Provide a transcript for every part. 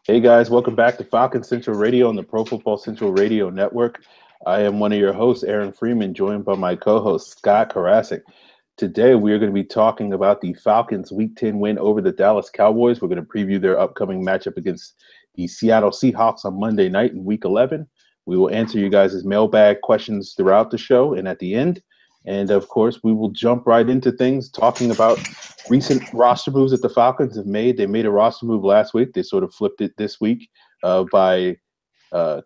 Hey guys, welcome back to Falcon Central Radio on the Pro Football Central Radio Network. I am one of your hosts, Aaron Freeman, joined by my co-host, Scott Karasik. Today we are going to be talking about the Falcons' Week 10 win over the Dallas Cowboys. We're going to preview their upcoming matchup against the Seattle Seahawks on Monday night in Week 11. We will answer you guys' mailbag questions throughout the show and at the end. And, of course, we will jump right into things, talking about recent roster moves that the Falcons have made. They made a roster move last week. They sort of flipped it this week by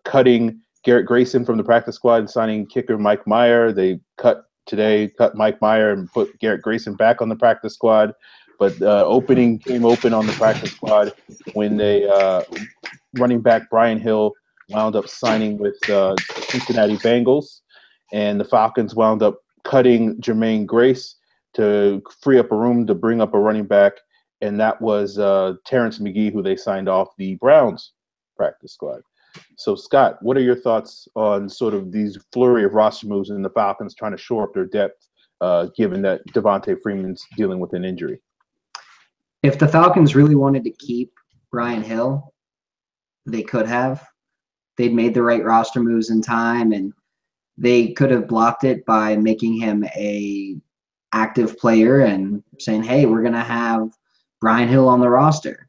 cutting Garrett Grayson from the practice squad and signing kicker Mike Meyer. They cut Mike Meyer and put Garrett Grayson back on the practice squad. But opening came open on the practice squad when they running back Brian Hill wound up signing with the Cincinnati Bengals, and the Falcons wound up cutting Jermaine Grace to free up a room to bring up a running back, and that was Terrence McGee, who they signed off the Browns practice squad. So, Scott, what are your thoughts on sort of these flurry of roster moves and the Falcons trying to shore up their depth, given that Devonta Freeman's dealing with an injury? If the Falcons really wanted to keep Brian Hill, they could have. They'd made the right roster moves in time, and they could have blocked it by making him a active player and saying, hey, we're going to have Brian Hill on the roster.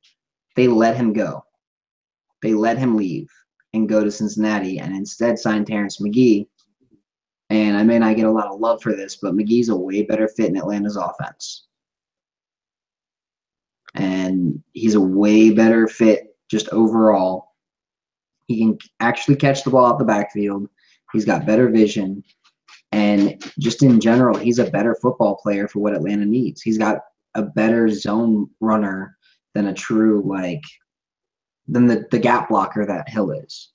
They let him go. They let him leave and go to Cincinnati and instead sign Terrence McGee. And I may not get a lot of love for this, but McGee's a way better fit in Atlanta's offense. And he's a way better fit just overall. He can actually catch the ball out the backfield. He's got better vision. And just in general, he's a better football player for what Atlanta needs. He's got a better zone runner than a true, than the gap blocker that Hill is.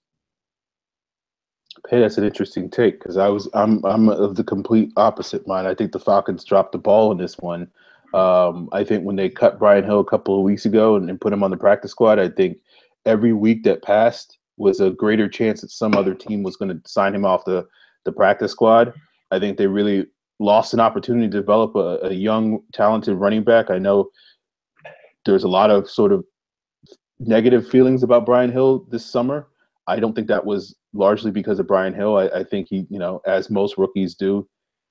Hey, that's an interesting take because I'm of the complete opposite mind. I think the Falcons dropped the ball in this one. I think when they cut Brian Hill a couple of weeks ago and put him on the practice squad, I think every week that passed was a greater chance that some other team was going to sign him off the practice squad. I think they really lost an opportunity to develop a young, talented running back. I know there's a lot of sort of negative feelings about Brian Hill this summer. I don't think that was largely because of Brian Hill. I think he, as most rookies do,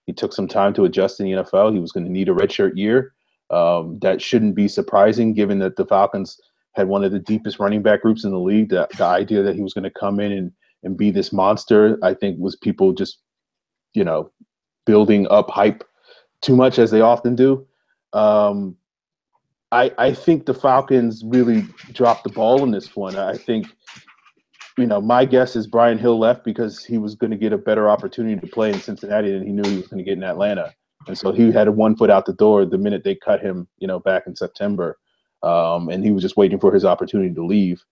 he took some time to adjust in the NFL. He was going to need a redshirt year. That shouldn't be surprising given that the Falcons had one of the deepest running back groups in the league. The idea that he was going to come in and be this monster, I think, was people just, building up hype too much, as they often do. I think the Falcons really dropped the ball in this one. I think, my guess is Brian Hill left because he was going to get a better opportunity to play in Cincinnati than he knew he was going to get in Atlanta. And so he had one foot out the door the minute they cut him, back in September. And he was just waiting for his opportunity to leave.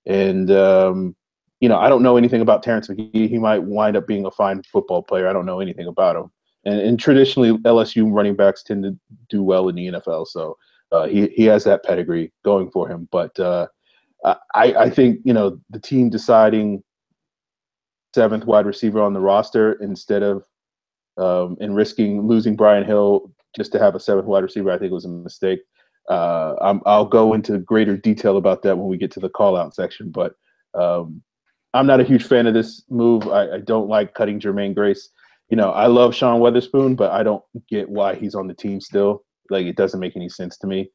And, I don't know anything about Terrence McGee. He might wind up being a fine football player. I don't know anything about him. And traditionally, LSU running backs tend to do well in the NFL. So he has that pedigree going for him. But I think, the team deciding seventh wide receiver on the roster instead of and risking losing Brian Hill just to have a seventh wide receiver, I think it was a mistake. I'll go into greater detail about that when we get to the call-out section. But I'm not a huge fan of this move. I don't like cutting Jermaine Grace. I love Sean Weatherspoon, but I don't get why he's on the team still. It doesn't make any sense to me.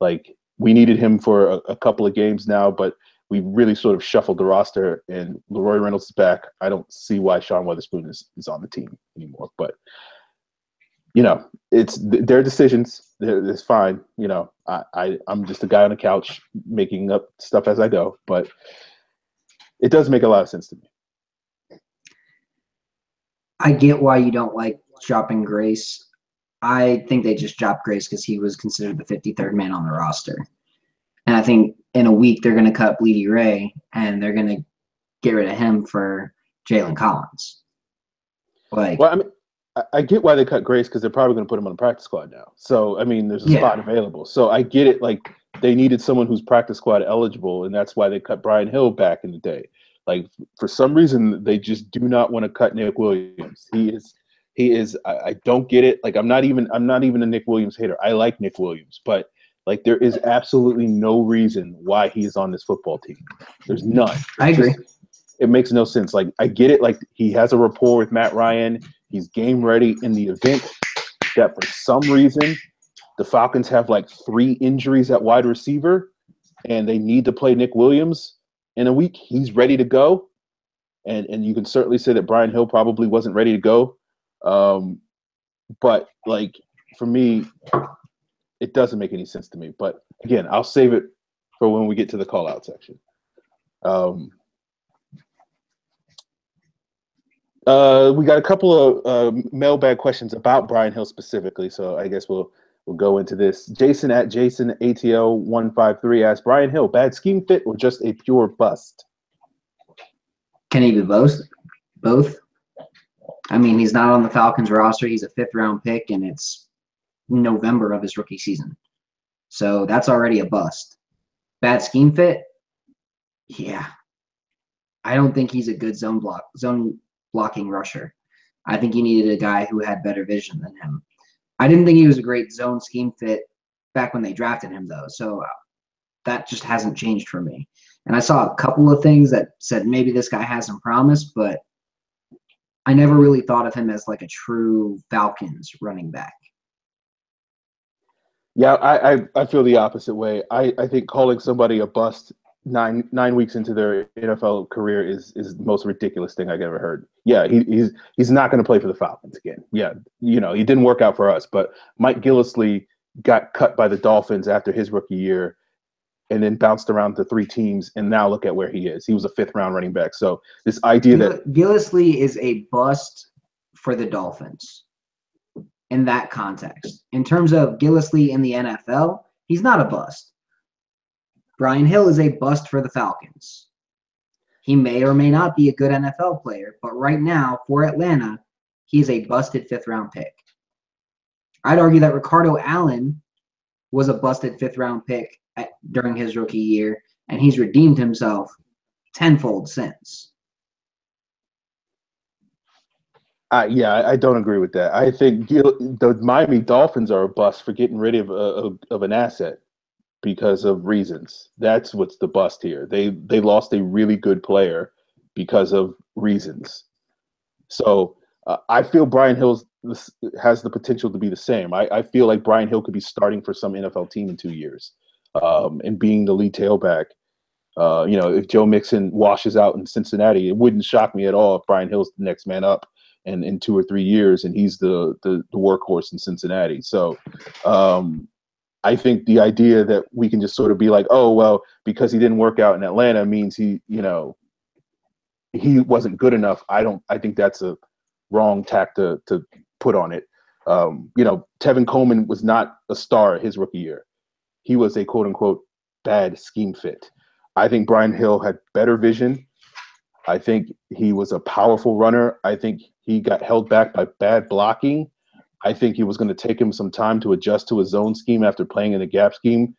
We needed him for a couple of games now, but we really sort of shuffled the roster, and Leroy Reynolds is back. I don't see why Sean Weatherspoon is on the team anymore. But, it's their decisions. It's fine. I'm just a guy on the couch making up stuff as I go. But it does make a lot of sense to me. I get why you don't like dropping Grace. I think they just dropped Grace because he was considered the 53rd man on the roster. And I think in a week they're going to cut Bleedy Ray, and they're going to get rid of him for Jalen Collins. I get why they cut Grace because they're probably going to put him on the practice squad now. So, there's a spot available. So I get it. They needed someone who's practice squad eligible, and that's why they cut Brian Hill back in the day. For some reason, they just do not want to cut Nick Williams. He is. I don't get it. I'm not even a Nick Williams hater. I like Nick Williams, but Like, there is absolutely no reason why he's on this football team. There's none. I agree. It makes no sense. Like, I get it. Like, he has a rapport with Matt Ryan. He's game ready in the event that for some reason the Falcons have like 3 injuries at wide receiver and they need to play Nick Williams in a week. He's ready to go. And you can certainly say that Brian Hill probably wasn't ready to go. But, like, for me, it doesn't make any sense to me. But, again, I'll save it for when we get to the call-out section. We got a couple of mailbag questions about Brian Hill specifically, so I guess we'll go into this. Jason at Jason ATL 153 asks, Brian Hill, bad scheme fit or just a pure bust? Can he be both? Both? I mean, he's not on the Falcons roster. He's a 5th-round pick, and it's November of his rookie season. So that's already a bust. Bad scheme fit? Yeah. I don't think he's a good zone blocking rusher. I think you needed a guy who had better vision than him. I didn't think he was a great zone scheme fit back when they drafted him, though. So that just hasn't changed for me. And I saw a couple of things that said maybe this guy has some promise, but I never really thought of him as like a true Falcons running back. Yeah, I feel the opposite way. I think calling somebody a bust nine weeks into their NFL career is the most ridiculous thing I've ever heard. Yeah, he's not going to play for the Falcons again. Yeah, he didn't work out for us, but Mike Gillislee got cut by the Dolphins after his rookie year and then bounced around to 3 teams, and now look at where he is. He was a 5th-round running back. So this idea that Gillislee is a bust for the Dolphins in that context. In terms of Gillislee in the NFL, he's not a bust. Brian Hill is a bust for the Falcons. He may or may not be a good NFL player, but right now, for Atlanta, he is a busted 5th-round pick. I'd argue that Ricardo Allen was a busted 5th-round pick during his rookie year, and he's redeemed himself tenfold since. I don't agree with that. I think the Miami Dolphins are a bust for getting rid of an asset because of reasons. That's what's the bust here. They lost a really good player because of reasons. So I feel Brian Hill has the potential to be the same. I feel like Brian Hill could be starting for some NFL team in 2 years and being the lead tailback. If Joe Mixon washes out in Cincinnati, it wouldn't shock me at all if Brian Hill's the next man up and in 2 or 3 years and he's the workhorse in Cincinnati. So I think the idea that we can just sort of be like, oh, well, because he didn't work out in Atlanta means he wasn't good enough. I think that's a wrong tack to put on it. Tevin Coleman was not a star his rookie year. He was a quote unquote bad scheme fit. I think Brian Hill had better vision. I think he was a powerful runner. I think he got held back by bad blocking. I think he was going to take him some time to adjust to his zone scheme after playing in the gap scheme,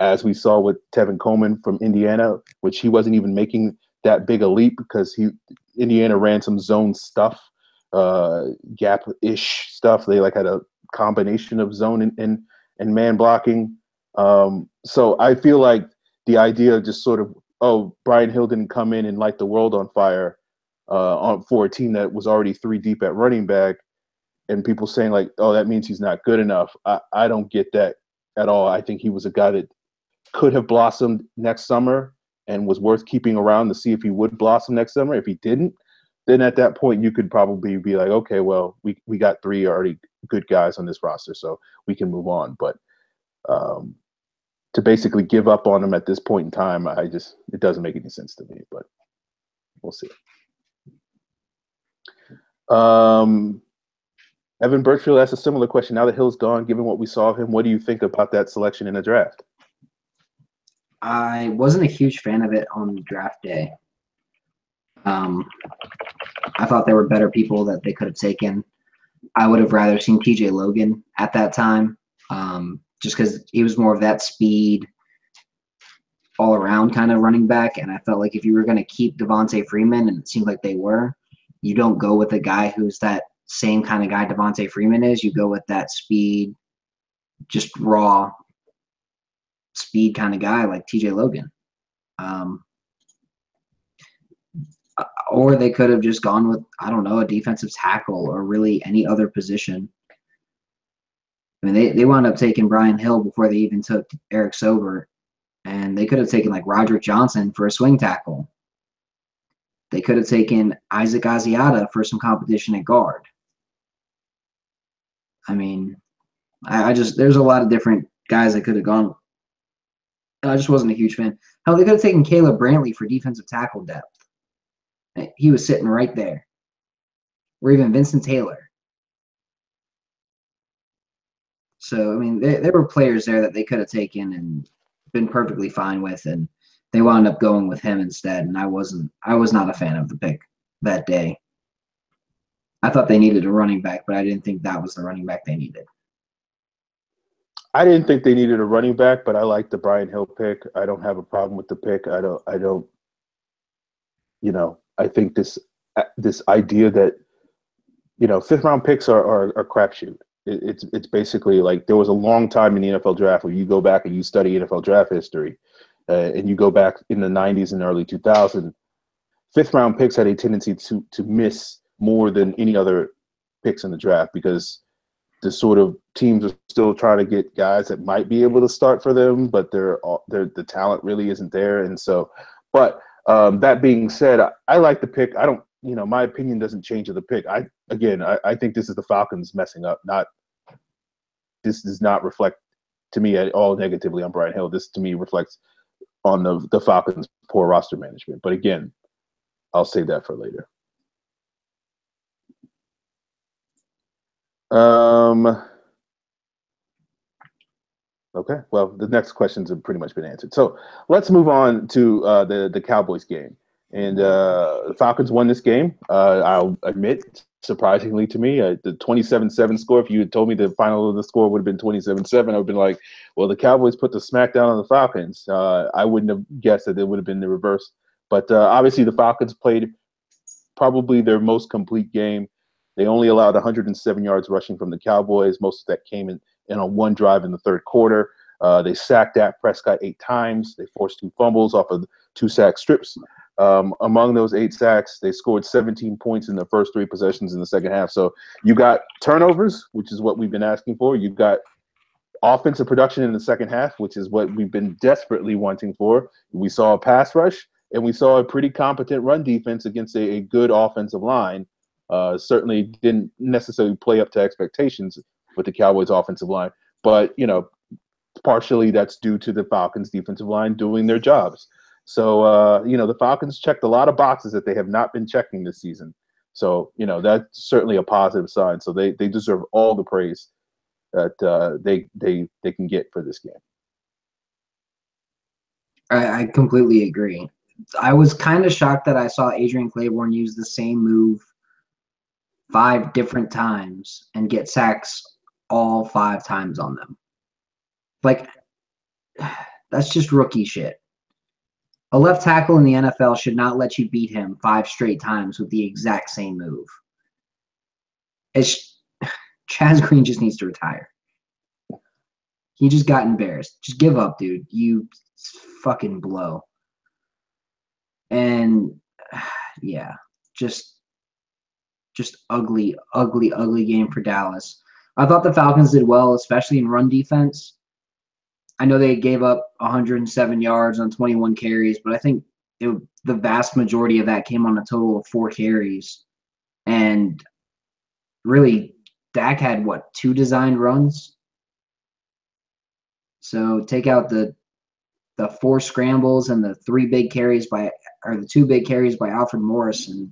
as we saw with Tevin Coleman from Indiana, which he wasn't even making that big a leap because Indiana ran some zone stuff, gap-ish stuff. They had a combination of zone and man blocking. So I feel like the idea of just sort of, Brian Hill didn't come in and light the world on fire for a team that was already 3 deep at running back, and people saying that means he's not good enough. I don't get that at all. I think he was a guy that could have blossomed next summer and was worth keeping around to see if he would blossom next summer. If he didn't, then at that point you could probably be like, okay, well, we got 3 already good guys on this roster, so we can move on. But to basically give up on him at this point in time, it doesn't make any sense to me, but we'll see. Evan Birchfield asked a similar question. Now that Hill's gone, given what we saw of him, what do you think about that selection in the draft? I wasn't a huge fan of it on draft day. I thought there were better people that they could have taken. I would have rather seen TJ Logan at that time, just because he was more of that speed, all-around kind of running back. And I felt like if you were going to keep Devonta Freeman, and it seemed like they were, you don't go with a guy who's that same kind of guy Devonta Freeman is. You go with that speed, just raw speed kind of guy like TJ Logan. Or they could have just gone with, I don't know, a defensive tackle or really any other position. I mean, they wound up taking Brian Hill before they even took Eric Sobert, and they could have taken like Roderick Johnson for a swing tackle. They could have taken Isaac Asiata for some competition at guard. I mean, I just, there's a lot of different guys that could have gone. I just wasn't a huge fan. Hell, they could have taken Caleb Brantley for defensive tackle depth. He was sitting right there. Or even Vincent Taylor. So, I mean, there were players there that they could have taken and been perfectly fine with, and they wound up going with him instead, and I was not a fan of the pick that day. I thought they needed a running back, but I didn't think that was the running back they needed. I didn't think they needed a running back, but I like the Brian Hill pick. I don't have a problem with the pick. I don't, you know, I think this idea that, you know, 5th round picks are crapshoot. It's basically like there was a long time in the NFL draft where you go back and you study NFL draft history, and you go back in the 90s and early 2000s, 5th round picks had a tendency to miss more than any other picks in the draft because the sort of teams are still trying to get guys that might be able to start for them, but the talent really isn't there. And so, but that being said, I like the pick. I don't, you know, my opinion doesn't change of the pick. I think this is the Falcons messing up. This does not reflect to me at all negatively on Brian Hill. This to me reflects on the Falcons' poor roster management. But again, I'll save that for later. Okay, well, the next questions have pretty much been answered. So let's move on to the Cowboys game. And the Falcons won this game. I'll admit, surprisingly to me, the 27-7 score, if you had told me the final of the score would have been 27-7, I would have been like, well, the Cowboys put the smack down on the Falcons. I wouldn't have guessed that it would have been the reverse. But obviously the Falcons played probably their most complete game. They only allowed 107 yards rushing from the Cowboys. Most of that came in on one drive in the third quarter. They sacked Dak Prescott 8 times. They forced 2 fumbles off of 2 sack strips. Among those 8 sacks, they scored 17 points in the first 3 possessions in the second half. So you got turnovers, which is what we've been asking for. You've got offensive production in the second half, which is what we've been desperately wanting for. We saw a pass rush, and we saw a pretty competent run defense against a good offensive line. Certainly didn't necessarily play up to expectations with the Cowboys offensive line, but, you know, partially that's due to the Falcons defensive line doing their jobs. So, you know, the Falcons checked a lot of boxes that they have not been checking this season. So, you know, that's certainly a positive sign. So they deserve all the praise that they can get for this game. I completely agree. I was kind of shocked that I saw Adrian Claiborne use the same move 5 different times and get sacks all 5 times on them. Like, that's just rookie shit. A left tackle in the NFL should not let you beat him 5 straight times with the exact same move. Chaz Green just needs to retire. He just got embarrassed. Just give up, dude. You fucking blow. And yeah, just ugly game for Dallas. I thought the Falcons did well, especially in run defense. I know they gave up 107 yards on 21 carries, but I think the vast majority of that came on a total of 4 carries. And really, Dak had, 2 designed runs? So take out the 4 scrambles and the 2 big carries by Alfred Morris, and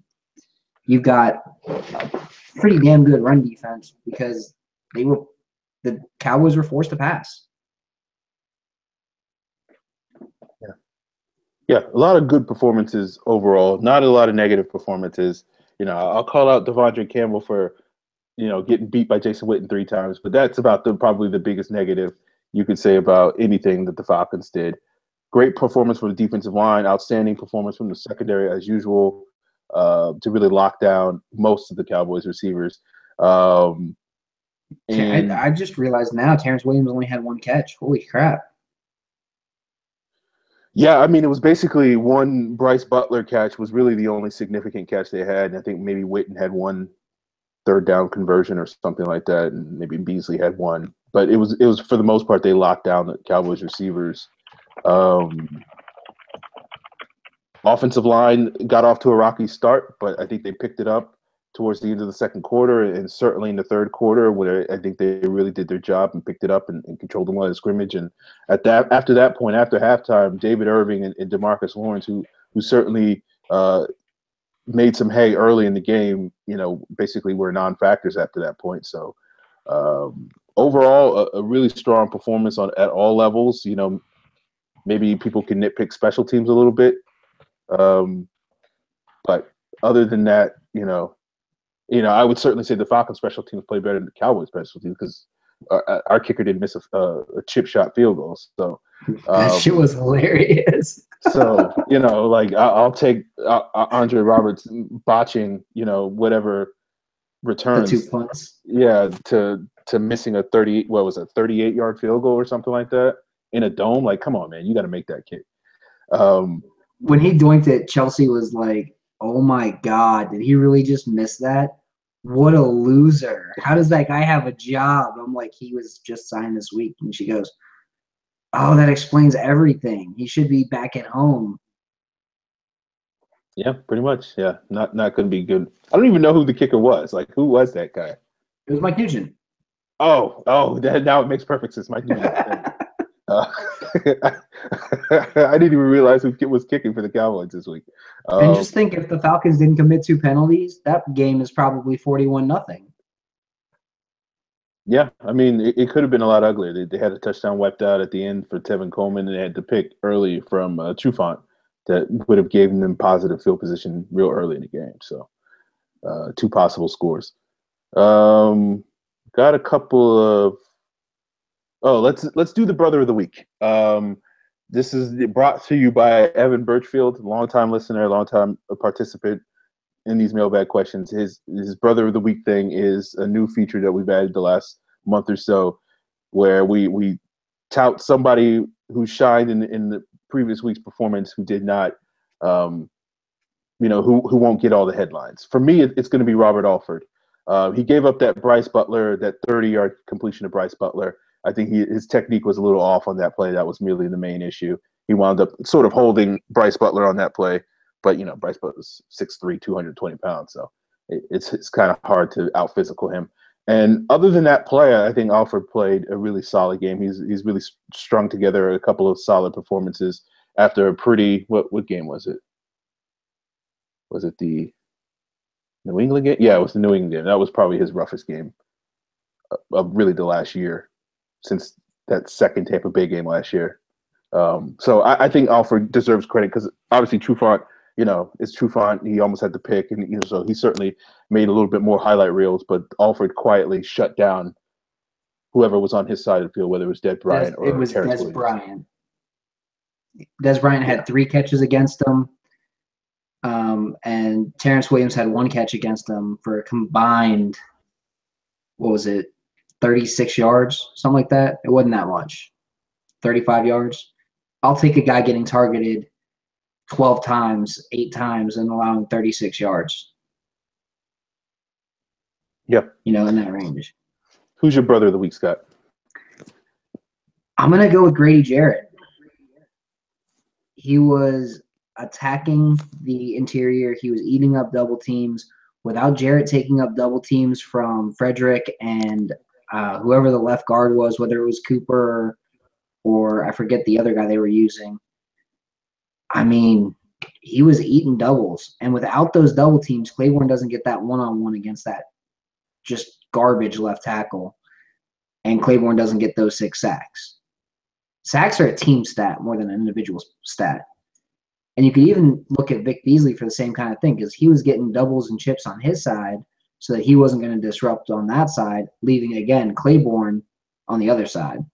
you've got a pretty damn good run defense because the Cowboys were forced to pass. Yeah, a lot of good performances overall. Not a lot of negative performances. You know, I'll call out Devonta Campbell for, you know, getting beat by Jason Witten 3 times, but that's about probably the biggest negative you could say about anything that the Falcons did. Great performance from the defensive line, outstanding performance from the secondary as usual, to really lock down most of the Cowboys receivers. And I just realized now Terrence Williams only had 1 catch. Holy crap. Yeah, I mean, it was basically one Bryce Butler catch was really the only significant catch they had. And I think maybe Witten had one third down conversion or something like that, and maybe Beasley had one. But it was for the most part they locked down the Cowboys receivers. Um, Offensive line got off to a rocky start, but I think they picked it up towards the end of the second quarter and certainly in the third quarter, where I think they really did their job and picked it up and controlled the line of scrimmage. And after that point, after halftime, David Irving and DeMarcus Lawrence, who certainly made some hay early in the game, basically were non-factors after that point. So overall, a really strong performance at all levels. Maybe people can nitpick special teams a little bit. But other than that, I would certainly say the Falcons special teams play better than the Cowboys special teams because our kicker didn't miss a chip shot field goal. So that shit was hilarious. So I'll take Andre Roberts botching whatever returns. The 2 punts. Yeah, to missing a 38-yard field goal or something like that in a dome. Like, come on, man, you got to make that kick. When he doinked it, Chelsea was like, "Oh my God, did he really just miss that? What a loser! How does that guy have a job?" I'm like, "He was just signed this week," and she goes, "Oh, that explains everything. He should be back at home." Yeah, pretty much. Yeah, not going to be good. I don't even know who the kicker was. Like, who was that guy? It was Mike Nugent. Oh, now it makes perfect sense. Mike Nugent. I didn't even realize who was kicking for the Cowboys this week. And just think, if the Falcons didn't commit 2 penalties, that game is probably 41-0. Yeah, I mean, it could have been a lot uglier. They had a touchdown wiped out at the end for Tevin Coleman, and they had to pick early from Trufant that would have given them positive field position real early in the game. So 2 possible scores. Got a couple of. Oh, let's do the brother of the week. This is brought to you by Evan Birchfield, longtime listener, longtime participant in these mailbag questions. His brother of the week thing is a new feature that we've added the last month or so, where we tout somebody who shined in the previous week's performance who did not, who won't get all the headlines. For me, it's going to be Robert Alford. He gave up that 30-yard completion to Bryce Butler. I think his technique was a little off on that play. That was really the main issue. He wound up sort of holding Bryce Butler on that play, but Bryce Butler's 6'3", 220 pounds, so it's kind of hard to out-physical him. And other than that play, I think Alford played a really solid game. He's really strung together a couple of solid performances after a pretty what game was it? Was it the New England game? Yeah, it was the New England game. That was probably his roughest game of really the last year, since that second Tampa Bay game last year. So I think Alford deserves credit because obviously Trufant, it's Trufant. He almost had the pick, and so he certainly made a little bit more highlight reels. But Alford quietly shut down whoever was on his side of the field, whether it was Des Bryant or Terrence Williams. Bryant. Des Bryant had 3 catches against him, and Terrence Williams had 1 catch against him for a combined, 36 yards, something like that. It wasn't that much. 35 yards. I'll take a guy getting targeted 12 times, 8 times, and allowing 36 yards. Yep. In that range. Who's your brother of the week, Scott? I'm going to go with Grady Jarrett. He was attacking the interior. He was eating up double teams. Without Jarrett taking up double teams from Frederick and whoever the left guard was, whether it was Cooper or I forget the other guy they were using. I mean, he was eating doubles. And without those double teams, Claiborne doesn't get that one-on-one against that just garbage left tackle. And Claiborne doesn't get those 6 sacks. Sacks are a team stat more than an individual stat. And you could even look at Vic Beasley for the same kind of thing because he was getting doubles and chips on his side so that he wasn't going to disrupt on that side, leaving, again, Claiborne on the other side.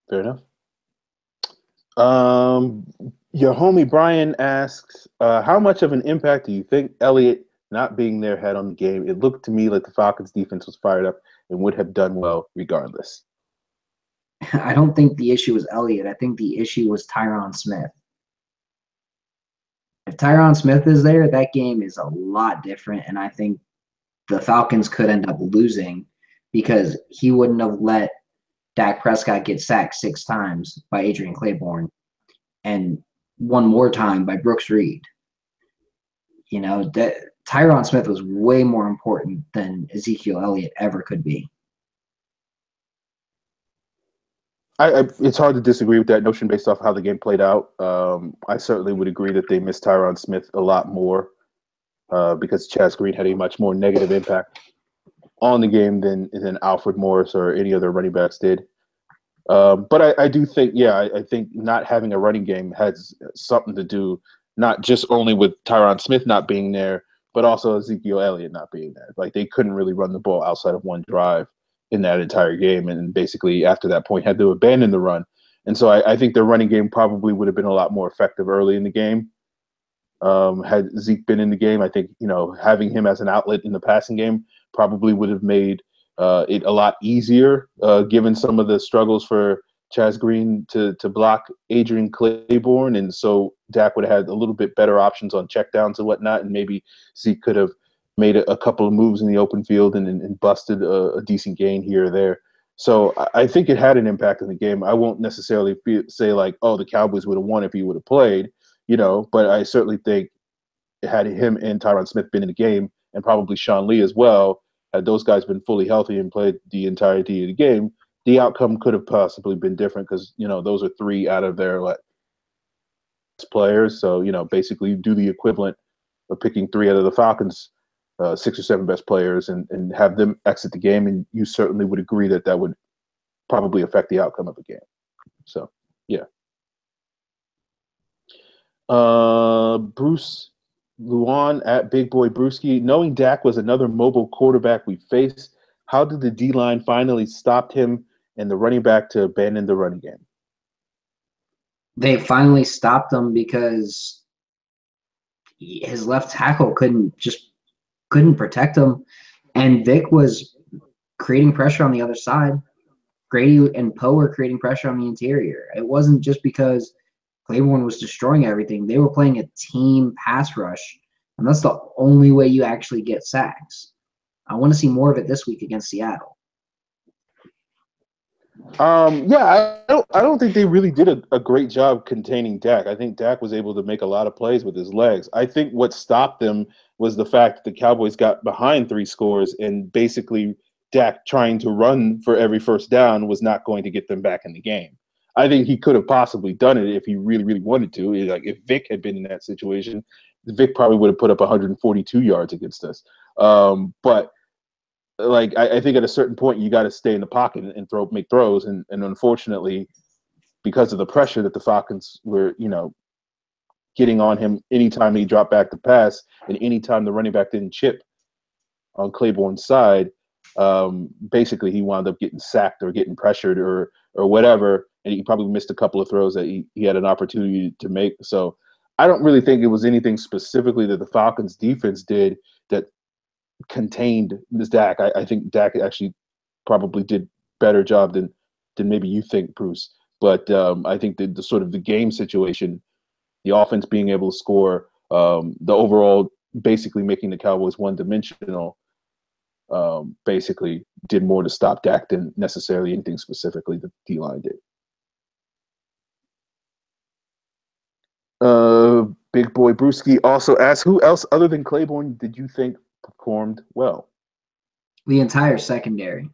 Fair enough. Your homie Brian asks, how much of an impact do you think Elliott not being there had on the game? It looked to me like the Falcons defense was fired up and would have done well regardless. I don't think the issue was Elliott. I think the issue was Tyron Smith. If Tyron Smith is there, that game is a lot different, and I think the Falcons could end up losing because he wouldn't have let Dak Prescott get sacked 6 times by Adrian Claiborne and one more time by Brooks Reed. That Tyron Smith was way more important than Ezekiel Elliott ever could be. It's hard to disagree with that notion based off how the game played out. I certainly would agree that they missed Tyron Smith a lot more because Chaz Green had a much more negative impact on the game than Alfred Morris or any other running backs did. But I do think, I think not having a running game has something to do not just only with Tyron Smith not being there, but also Ezekiel Elliott not being there. Like they couldn't really run the ball outside of one drive in that entire game, and basically after that point had to abandon the run. And so I think the running game probably would have been a lot more effective early in the game. Had Zeke been in the game, I think having him as an outlet in the passing game probably would have made it a lot easier, given some of the struggles for Chaz Green to block Adrian Claiborne, and so Dak would have had a little bit better options on checkdowns and whatnot, and maybe Zeke could have made a couple of moves in the open field and busted a decent gain here or there. So I think it had an impact on the game. I won't necessarily say like, oh, the Cowboys would have won if he would have played, but I certainly think had him and Tyron Smith been in the game, and probably Sean Lee as well, had those guys been fully healthy and played the entirety of the game, the outcome could have possibly been different because, those are 3 out of their players. So, basically do the equivalent of picking 3 out of the Falcons' 6 or 7 best players and have them exit the game. And you certainly would agree that that would probably affect the outcome of the game. So, yeah. Bruce Luan at Big Boy Brewski. Knowing Dak was another mobile quarterback we faced, how did the D-line finally stop him and the running back to abandon the running game? They finally stopped him because his left tackle couldn't protect him, and Vic was creating pressure on the other side. Grady and Poe were creating pressure on the interior. It wasn't just because Claiborne was destroying everything. They were playing a team pass rush, and that's the only way you actually get sacks. I want to see more of it this week against Seattle. I don't think they really did a great job containing Dak. I think Dak was able to make a lot of plays with his legs. I think what stopped them was the fact that the Cowboys got behind 3 scores, and basically Dak trying to run for every first down was not going to get them back in the game. I think he could have possibly done it if he really, really wanted to. Like if Vic had been in that situation, Vic probably would have put up 142 yards against us. But I think at a certain point you got to stay in the pocket and make throws, and unfortunately, because of the pressure that the Falcons were, getting on him anytime he dropped back to pass and anytime the running back didn't chip on Claiborne's side, basically he wound up getting sacked or getting pressured or whatever, and he probably missed a couple of throws that he had an opportunity to make. So I don't really think it was anything specifically that the Falcons defense did that contained this Dak. I think Dak actually probably did better job than maybe you think, Bruce. But I think the sort of the game situation, the offense being able to score, the overall basically making the Cowboys one-dimensional, basically did more to stop Dak than necessarily anything specifically the D-line did. Big Boy Brewski also asked, who else other than Claiborne did you think performed well? The entire secondary.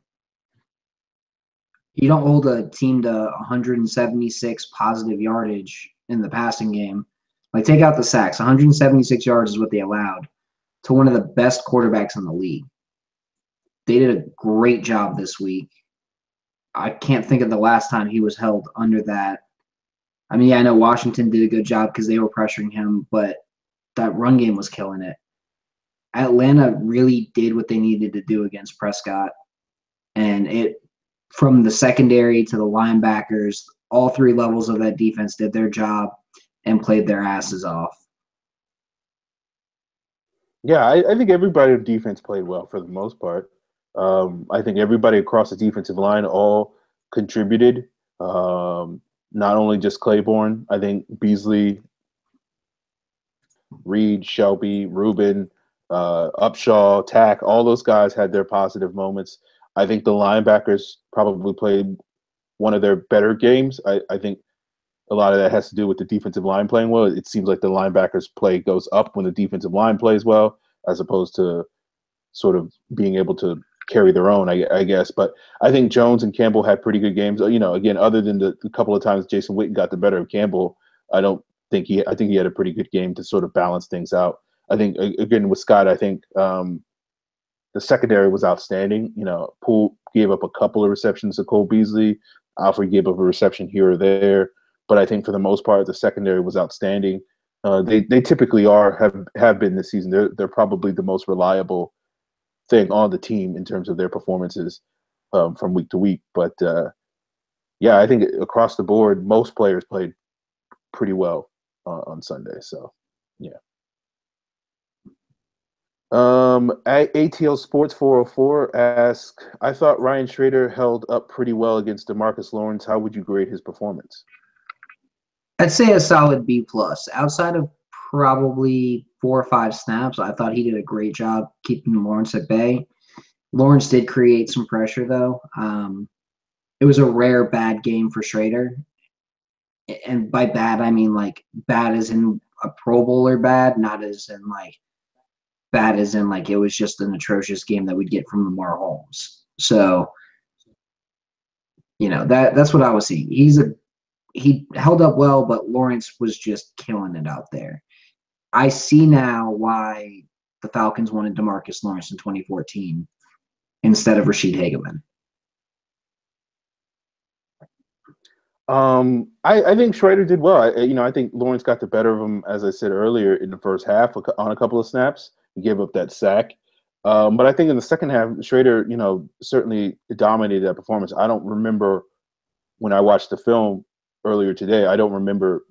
You don't hold a team to 176 positive yardage in the passing game. Like, take out the sacks. 176 yards is what they allowed to one of the best quarterbacks in the league. They did a great job this week. I can't think of the last time he was held under that. I mean, yeah, I know Washington did a good job because they were pressuring him, but that run game was killing it. Atlanta really did what they needed to do against Prescott. And it, from the secondary to the linebackers, all 3 levels of that defense did their job and played their asses off. Yeah, I think everybody on defense played well for the most part. I think everybody across the defensive line all contributed. Not only just Claiborne, I think Beasley, Reed, Shelby, Rubin, Upshaw, Tack, all those guys had their positive moments. I think the linebackers probably played one of their better games. I think a lot of that has to do with the defensive line playing well. It seems like the linebackers play goes up when the defensive line plays well, as opposed to sort of being able to carry their own, I guess. But I think Jones and Campbell had pretty good games. Again, other than the couple of times Jason Witten got the better of Campbell, I think he had a pretty good game to sort of balance things out. I think again with Scott, I think the secondary was outstanding. Poole gave up a couple of receptions to Cole Beasley. Alfred gave up a reception here or there, but I think for the most part, the secondary was outstanding. They typically have been this season. They're probably the most reliable thing on the team in terms of their performances from week to week. But yeah, I think across the board, most players played pretty well on Sunday. So yeah. ATL Sports 404 asks, I thought Ryan Schrader held up pretty well against DeMarcus Lawrence. How would you grade his performance? I'd say a solid B+. Outside of probably 4 or 5 snaps, I thought he did a great job keeping Lawrence at bay. Lawrence did create some pressure, though. It was a rare bad game for Schrader. And by bad, I mean like bad as in a Pro Bowler bad, not as in like bad as in like it was just an atrocious game that we'd get from Lamar Holmes. So, that's what I was seeing. He held up well, but Lawrence was just killing it out there. I see now why the Falcons wanted DeMarcus Lawrence in 2014 instead of Rashid Hageman. I think Schrader did well. I think Lawrence got the better of him, as I said earlier, in the first half on a couple of snaps. He gave up that sack. But I think in the second half, Schrader, certainly dominated that performance. I don't remember when I watched the film earlier today, I don't remember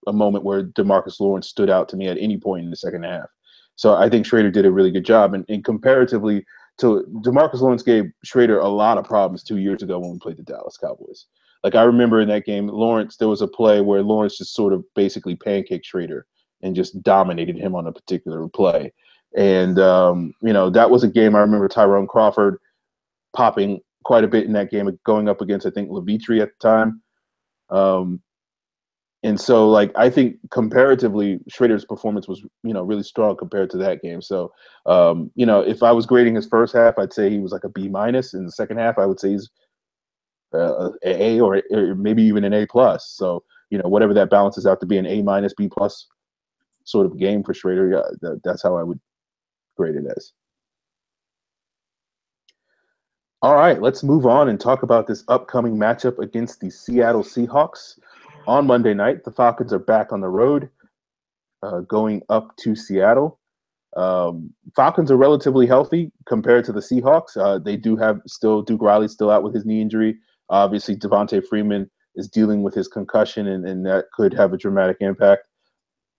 a moment where DeMarcus Lawrence stood out to me at any point in the second half. So I think Schrader did a really good job. And comparatively to DeMarcus Lawrence gave Schrader a lot of problems 2 years ago when we played the Dallas Cowboys. Like I remember in that game, there was a play where Lawrence just sort of basically pancaked Schrader and just dominated him on a particular play. And, that was a game I remember Tyrone Crawford popping quite a bit in that game, going up against, I think, Levitri at the time. And so, like, I think comparatively, Schrader's performance was, really strong compared to that game. So, if I was grading his first half, I'd say he was like a B-. In the second half, I would say he's an A or maybe even an A+. So, whatever that balances out to be an A-, B+ sort of game for Schrader, yeah, that's how I would grade it as. All right, let's move on and talk about this upcoming matchup against the Seattle Seahawks. On Monday night, the Falcons are back on the road, going up to Seattle. Falcons are relatively healthy compared to the Seahawks. They do have Duke Riley still out with his knee injury. Obviously, Devonta Freeman is dealing with his concussion, and that could have a dramatic impact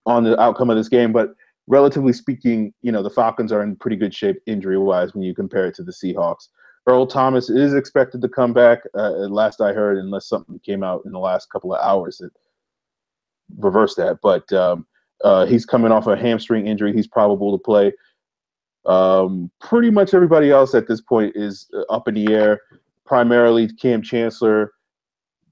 on the outcome of this game. But relatively speaking, the Falcons are in pretty good shape injury-wise when you compare it to the Seahawks. Earl Thomas is expected to come back, last I heard, unless something came out in the last couple of hours that reversed that. But he's coming off a hamstring injury. He's probable to play. Pretty much everybody else at this point is up in the air. Primarily, Cam Chancellor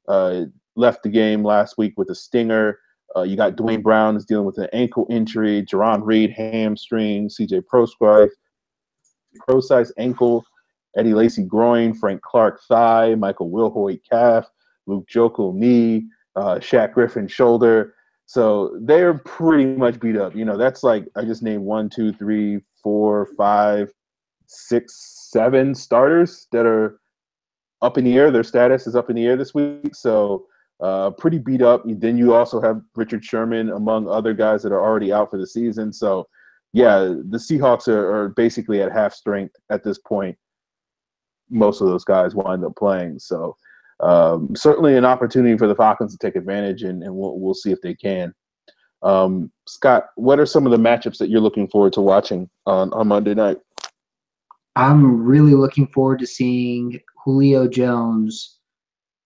left the game last week with a stinger. You got Dwayne Brown is dealing with an ankle injury. Jerron Reed, hamstring. C.J. Prosise, ankle. Eddie Lacy, groin. Frank Clark, thigh. Michael Wilhoit, calf. Luke Jokel, knee. Shaq Griffin, shoulder. So they're pretty much beat up. That's like, I just named 1, 2, 3, 4, 5, 6, 7 starters that are up in the air. Their status is up in the air this week. So pretty beat up. Then you also have Richard Sherman, among other guys that are already out for the season. So, yeah, the Seahawks are basically at half strength at this point. Most of those guys wind up playing. So certainly an opportunity for the Falcons to take advantage, and we'll see if they can. Scott, what are some of the matchups that you're looking forward to watching on Monday night? I'm really looking forward to seeing Julio Jones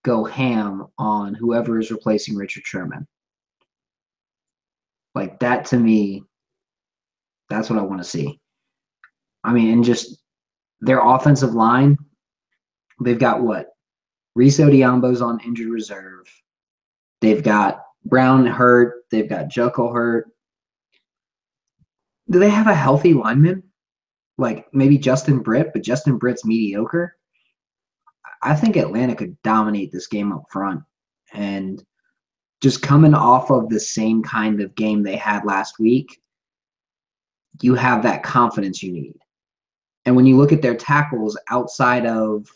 go ham on whoever is replacing Richard Sherman. Like, that to me, that's what I want to see. I mean, and just their offensive line, they've got what? Reese Odiambo's on injured reserve. They've got Brown hurt. They've got Juckle hurt. Do they have a healthy lineman? Like maybe Justin Britt, but Justin Britt's mediocre. I think Atlanta could dominate this game up front. And just coming off of the same kind of game they had last week, you have that confidence you need. And when you look at their tackles outside of,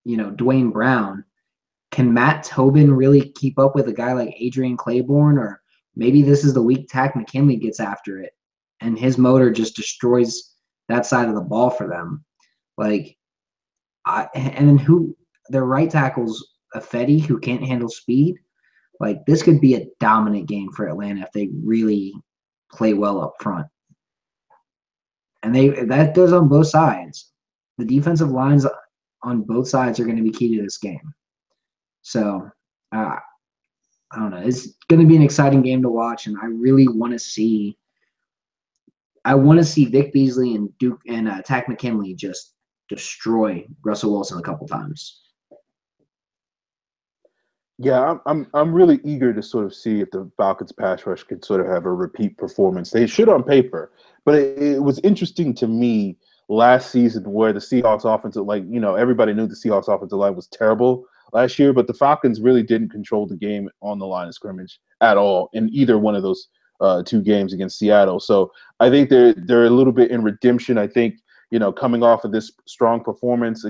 Dwayne Brown, can Matt Tobin really keep up with a guy like Adrian Claiborne? Or maybe this is the week Takk McKinley gets after it and his motor just destroys that side of the ball for them. And then their right tackle's Fetty, who can't handle speed. Like, this could be a dominant game for Atlanta if they really play well up front. And that goes on both sides. The defensive lines on both sides are going to be key to this game. So, I don't know. It's going to be an exciting game to watch, and I really want to see. I want to see Vic Beasley and Takk McKinley just destroy Russell Wilson a couple times. Yeah, I'm really eager to sort of see if the Falcons pass rush could sort of have a repeat performance. They should on paper, but it was interesting to me last season where the Seahawks offensive, everybody knew the Seahawks offensive line was terrible last year, but the Falcons really didn't control the game on the line of scrimmage at all in either one of those two games against Seattle. So I think they're a little bit in redemption. I think, coming off of this strong performance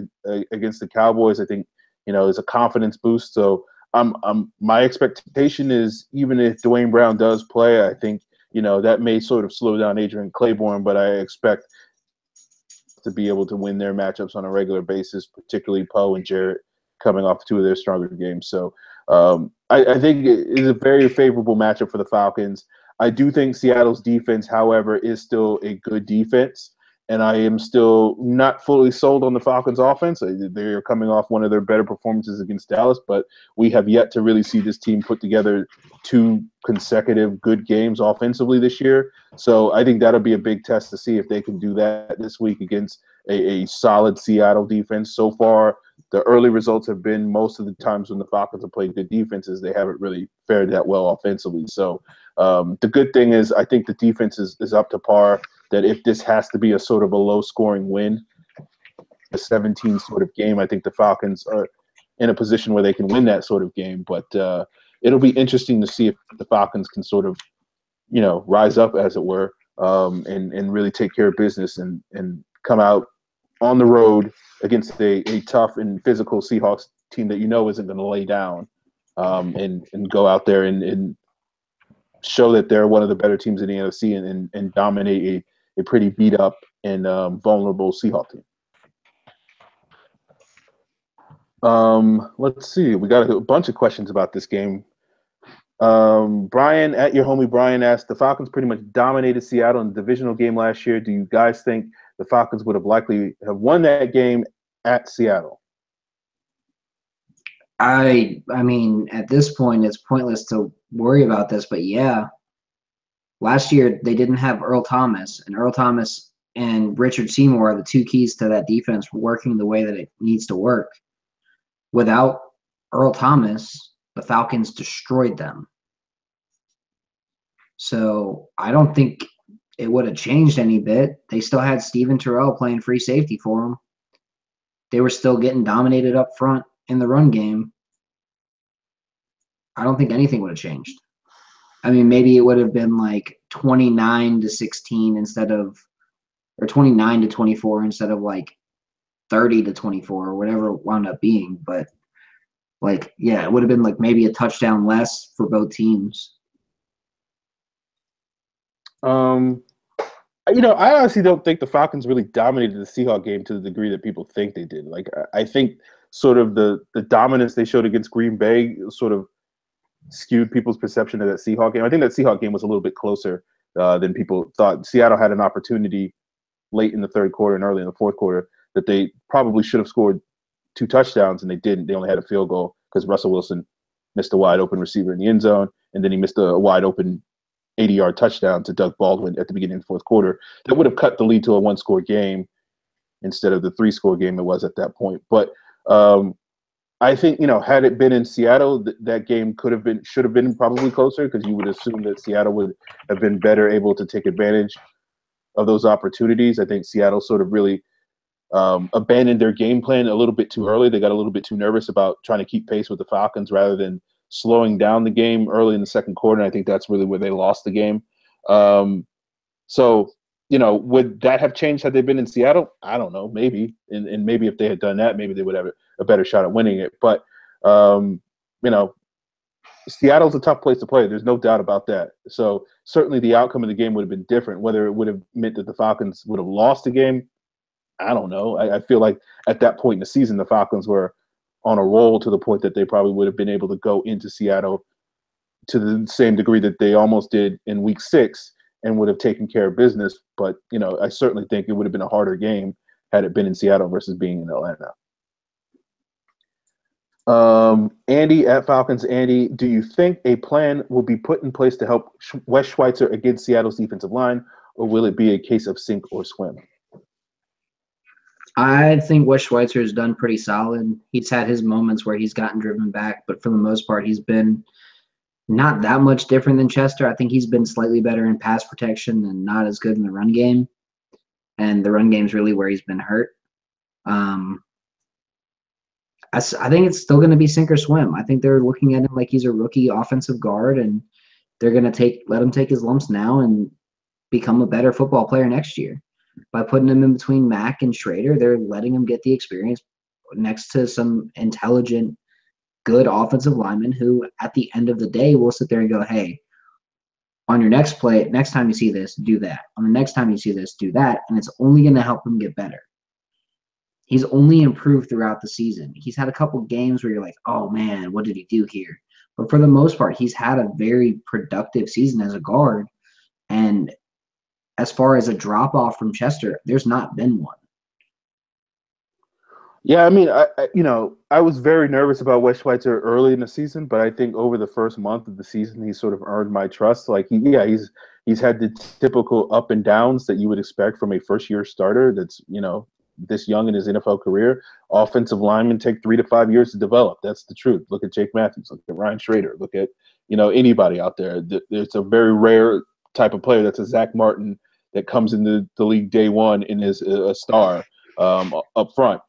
against the Cowboys, I think, is a confidence boost. So my expectation is even if Dwayne Brown does play, I think, that may sort of slow down Adrian Claiborne, but I expect to be able to win their matchups on a regular basis, particularly Poe and Jarrett coming off two of their stronger games. So I think it is a very favorable matchup for the Falcons. I do think Seattle's defense, however, is still a good defense. And I am still not fully sold on the Falcons' offense. They're coming off one of their better performances against Dallas, but we have yet to really see this team put together two consecutive good games offensively this year. So I think that'll be a big test to see if they can do that this week against a solid Seattle defense. So far, the early results have been most of the times when the Falcons have played good defenses, they haven't really fared that well offensively. So the good thing is I think the defense is up to par. That if this has to be a sort of a low-scoring win, a 17 sort of game, I think the Falcons are in a position where they can win that sort of game. But it'll be interesting to see if the Falcons can sort of, rise up, as it were, and really take care of business and come out on the road against a tough and physical Seahawks team that isn't going to lay down and go out there and show that they're one of the better teams in the NFC and dominate a pretty beat up and vulnerable Seahawks team. Let's see. We got a bunch of questions about this game. Brian, at your homie Brian, asked, the Falcons pretty much dominated Seattle in the divisional game last year. Do you guys think the Falcons would have likely have won that game at Seattle? I mean, at this point, it's pointless to worry about this, but yeah. Last year, they didn't have Earl Thomas, and Earl Thomas and Richard Seymour are the two keys to that defense working the way that it needs to work. Without Earl Thomas, the Falcons destroyed them. So I don't think it would have changed any bit. They still had Steven Terrell playing free safety for them. They were still getting dominated up front in the run game. I don't think anything would have changed. I mean, maybe it would have been like 29-16 instead of, or 29-24 instead of like 30-24 or whatever it wound up being. But it would have been like maybe a touchdown less for both teams. I honestly don't think the Falcons really dominated the Seahawks game to the degree that people think they did. I think sort of the dominance they showed against Green Bay sort of skewed people's perception of that Seahawks game. I think that Seahawks game was a little bit closer than people thought. Seattle had an opportunity late in the third quarter and early in the fourth quarter that they probably should have scored 2 touchdowns, and they didn't. They only had a field goal because Russell Wilson missed a wide open receiver in the end zone, and then he missed a wide open 80-yard touchdown to Doug Baldwin at the beginning of the fourth quarter. That would have cut the lead to a 1-score game instead of the 3-score game it was at that point. But I think, had it been in Seattle, that game should have been probably closer, because you would assume that Seattle would have been better able to take advantage of those opportunities. I think Seattle sort of really abandoned their game plan a little bit too early. They got a little bit too nervous about trying to keep pace with the Falcons rather than slowing down the game early in the second quarter. And I think that's really where they lost the game. So, would that have changed had they been in Seattle? I don't know, maybe. And maybe if they had done that, maybe they would have a better shot at winning it. But, Seattle's a tough place to play. There's no doubt about that. So certainly the outcome of the game would have been different. Whether it would have meant that the Falcons would have lost the game, I don't know. I feel like at that point in the season, the Falcons were on a roll to the point that they probably would have been able to go into Seattle to the same degree that they almost did in Week 6 and would have taken care of business. But, I certainly think it would have been a harder game had it been in Seattle versus being in Atlanta. Andy at Falcons. Andy, do you think a plan will be put in place to help Wes Schweitzer against Seattle's defensive line, or will it be a case of sink or swim? I think Wes Schweitzer has done pretty solid. He's had his moments where he's gotten driven back, but for the most part, he's been not that much different than Chester. I think he's been slightly better in pass protection and not as good in the run game. And the run game is really where he's been hurt. I think it's still going to be sink or swim. I think they're looking at him like he's a rookie offensive guard, and they're going to let him take his lumps now and become a better football player next year. By putting him in between Mack and Schrader, they're letting him get the experience next to some intelligent, good offensive linemen who, at the end of the day, will sit there and go, hey, on your next play, next time you see this, do that. On the next time you see this, do that. And it's only going to help him get better. He's only improved throughout the season. He's had a couple games where you're like, oh, man, what did he do here? But for the most part, he's had a very productive season as a guard. And as far as a drop-off from Chester, there's not been one. Yeah, I mean, I was very nervous about Wes Schweitzer early in the season, but I think over the first month of the season, he sort of earned my trust. Like, he's had the typical up and downs that you would expect from a first-year starter that's, this young in his NFL career. Offensive linemen take 3 to 5 years to develop. That's the truth. Look at Jake Matthews. Look at Ryan Schrader. Look at, anybody out there. It's a very rare type of player that's a Zach Martin that comes into the league day one and is a star up front.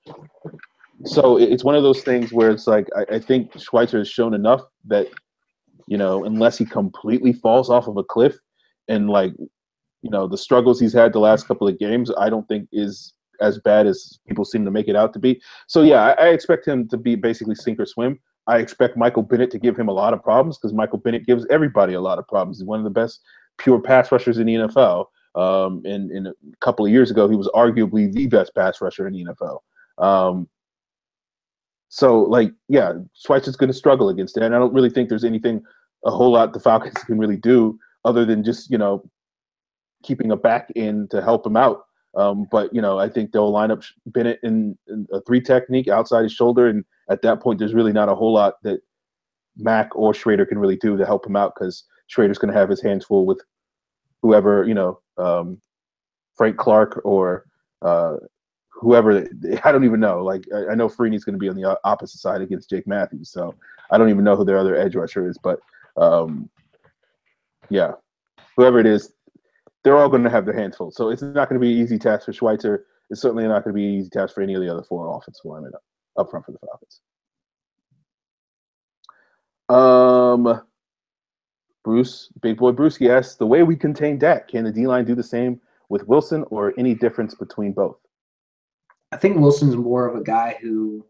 So it's one of those things where it's like I think Schweitzer has shown enough that, unless he completely falls off of a cliff and the struggles he's had the last couple of games, I don't think is as bad as people seem to make it out to be. So, yeah, I expect him to be basically sink or swim. I expect Michael Bennett to give him a lot of problems because Michael Bennett gives everybody a lot of problems. He's one of the best pure pass rushers in the NFL. And a couple of years ago, he was arguably the best pass rusher in the NFL. So, Schweitzer's going to struggle against it. And I don't really think there's anything a whole lot the Falcons can really do other than just, keeping a back in to help him out. But I think they'll line up Bennett in a 3 technique outside his shoulder. And at that point, there's really not a whole lot that Mack or Schrader can really do to help him out because Schrader's going to have his hands full with whoever, Frank Clark or whoever. I don't even know. I know Freeney's going to be on the opposite side against Jake Matthews. So I don't even know who their other edge rusher is. But, whoever it is, they're all going to have their hands full. So it's not going to be an easy task for Schweitzer. It's certainly not going to be an easy task for any of the other 4 offensive linemen up front for the Falcons. Bruce, Big Boy Brewski asks, the way we contain Dak, can the D-line do the same with Wilson or any difference between both? I think Wilson's more of a guy who,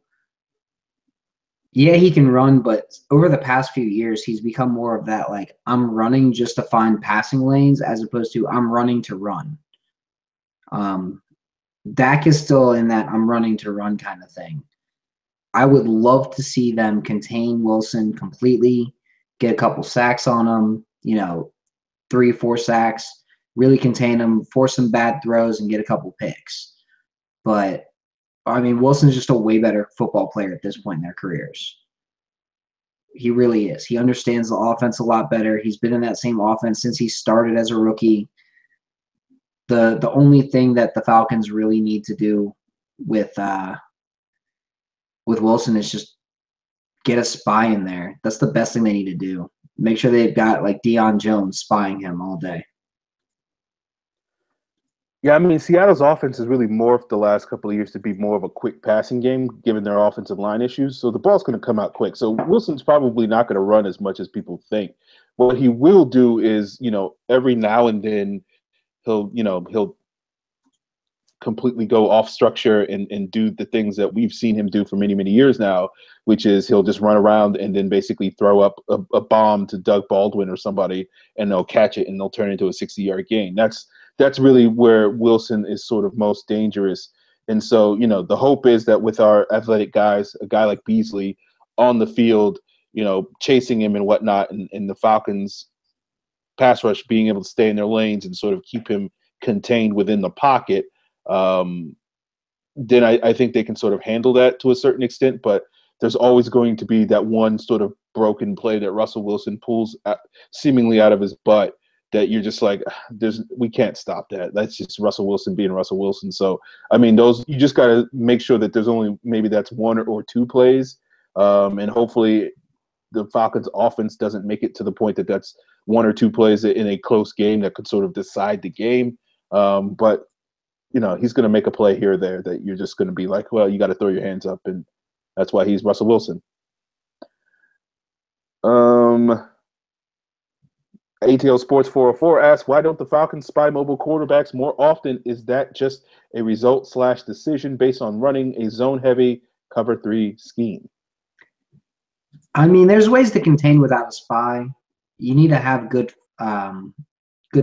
he can run, but over the past few years, he's become more of that, I'm running just to find passing lanes as opposed to I'm running to run. Dak is still in that I'm running to run kind of thing. I would love to see them contain Wilson completely, get a couple sacks on him, 3-4 sacks, really contain him, force some bad throws, and get a couple picks. But, Wilson's just a way better football player at this point in their careers. He really is. He understands the offense a lot better. He's been in that same offense since he started as a rookie. The only thing that the Falcons really need to do with Wilson is just get a spy in there. That's the best thing they need to do. Make sure they've got like Deion Jones spying him all day. Yeah, I mean, Seattle's offense has really morphed the last couple of years to be more of a quick passing game, given their offensive line issues. So the ball's going to come out quick. So Wilson's probably not going to run as much as people think. What he will do is, every now and then he'll completely go off structure and do the things that we've seen him do for many, many years now, which is he'll just run around and then basically throw up a bomb to Doug Baldwin or somebody, and they'll catch it and they'll turn it into a 60-yard gain. That's really where Wilson is sort of most dangerous. And so, the hope is that with our athletic guys, a guy like Beasley on the field, chasing him and whatnot, and the Falcons pass rush being able to stay in their lanes and sort of keep him contained within the pocket, then I think they can sort of handle that to a certain extent. But there's always going to be that one sort of broken play that Russell Wilson pulls seemingly out of his butt that you're just like, we can't stop that. That's just Russell Wilson being Russell Wilson. So, I mean, you just got to make sure that there's only maybe that's one or two plays, and hopefully the Falcons offense doesn't make it to the point that that's one or two plays in a close game that could sort of decide the game. But he's going to make a play here or there that you're just going to be like, well, you got to throw your hands up, and that's why he's Russell Wilson. ATL Sports 404 asks, why don't the Falcons spy mobile quarterbacks more often? Is that just a result/decision based on running a zone-heavy cover 3 scheme? I mean, there's ways to contain without a spy. You need to have good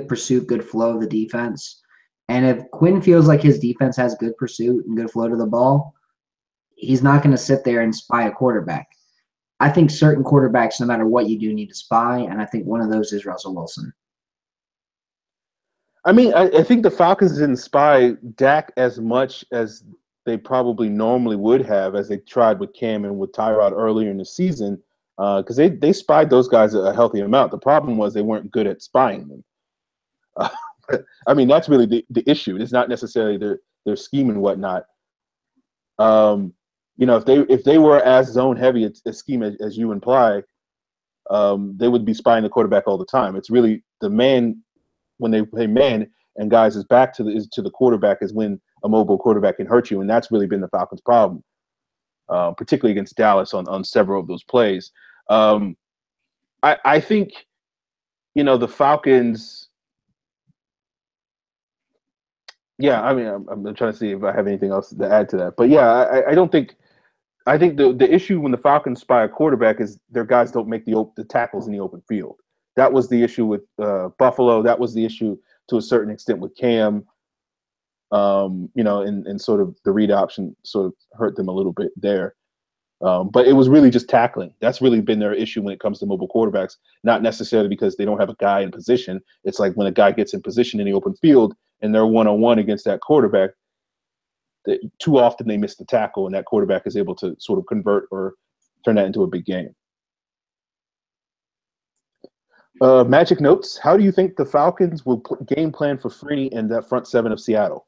pursuit, good flow of the defense. And if Quinn feels like his defense has good pursuit and good flow to the ball, he's not going to sit there and spy a quarterback. I think certain quarterbacks, no matter what you do, need to spy, and I think one of those is Russell Wilson. I mean, I think the Falcons didn't spy Dak as much as they probably normally would have, as they tried with Cam and with Tyrod earlier in the season, because they spied those guys a healthy amount. The problem was they weren't good at spying them. I mean, that's really the issue. It's not necessarily their scheme and whatnot. If they were as zone heavy a scheme as you imply, they would be spying the quarterback all the time. It's really the man, when they play man and guys is back to the quarterback, is when a mobile quarterback can hurt you, and that's really been the Falcons' problem, particularly against Dallas on several of those plays. I think the Falcons. Yeah, I mean, I'm trying to see if I have anything else to add to that, but yeah, I don't think. I think the issue when the Falcons spy a quarterback is their guys don't make the tackles in the open field. That was the issue with Buffalo. That was the issue to a certain extent with Cam. And sort of the read option sort of hurt them a little bit there. But it was really just tackling. That's really been their issue when it comes to mobile quarterbacks, not necessarily because they don't have a guy in position. It's like when a guy gets in position in the open field and they're one-on-one against that quarterback, too often they miss the tackle, and that quarterback is able to sort of convert or turn that into a big game. Magic notes. How do you think the Falcons will game plan for Freeney and that front seven of Seattle?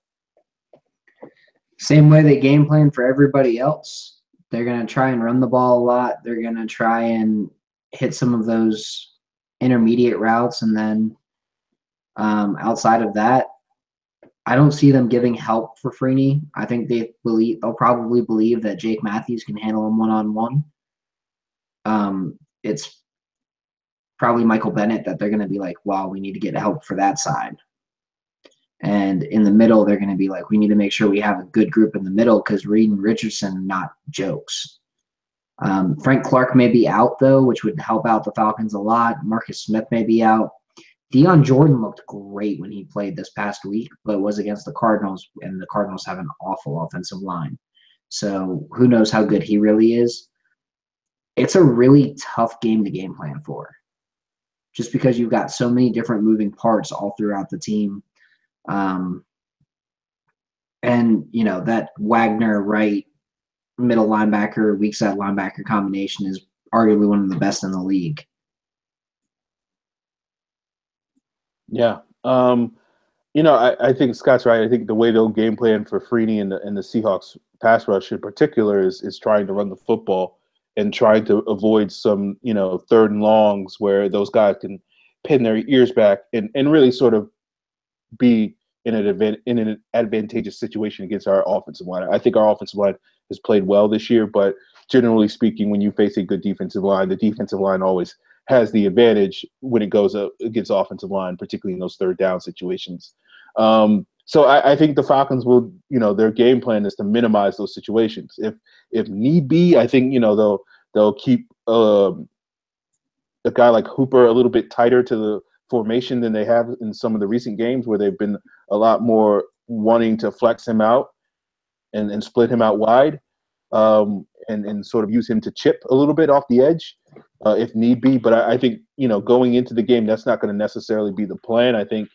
Same way they game plan for everybody else. They're going to try and run the ball a lot. They're going to try and hit some of those intermediate routes, and then outside of that, I don't see them giving help for Freeney. I think they'll probably believe that Jake Matthews can handle him one-on-one. It's probably Michael Bennett that they're going to be like, wow, we need to get help for that side. And in the middle, they're going to be like, we need to make sure we have a good group in the middle because Reed and Richardson, not jokes. Frank Clark may be out, though, which would help out the Falcons a lot. Marcus Smith may be out. Deion Jordan looked great when he played this past week, but was against the Cardinals, and the Cardinals have an awful offensive line. So who knows how good he really is. It's a really tough game to game plan for, just because you've got so many different moving parts all throughout the team. And, that Wagner right middle linebacker, weak side linebacker combination is arguably one of the best in the league. Yeah. I think Scott's right. I think the way they'll game plan for Freeney and the Seahawks pass rush in particular is trying to run the football and trying to avoid some, third and longs where those guys can pin their ears back and really sort of be in an advantageous situation against our offensive line. I think our offensive line has played well this year, but generally speaking, when you face a good defensive line, the defensive line always has the advantage when it goes up against offensive line, particularly in those third down situations. So I think the Falcons will, their game plan is to minimize those situations. If need be, I think they'll keep a guy like Hooper a little bit tighter to the formation than they have in some of the recent games where they've been a lot more wanting to flex him out and split him out wide, and sort of use him to chip a little bit off the edge if need be. But I think, going into the game, that's not going to necessarily be the plan. I think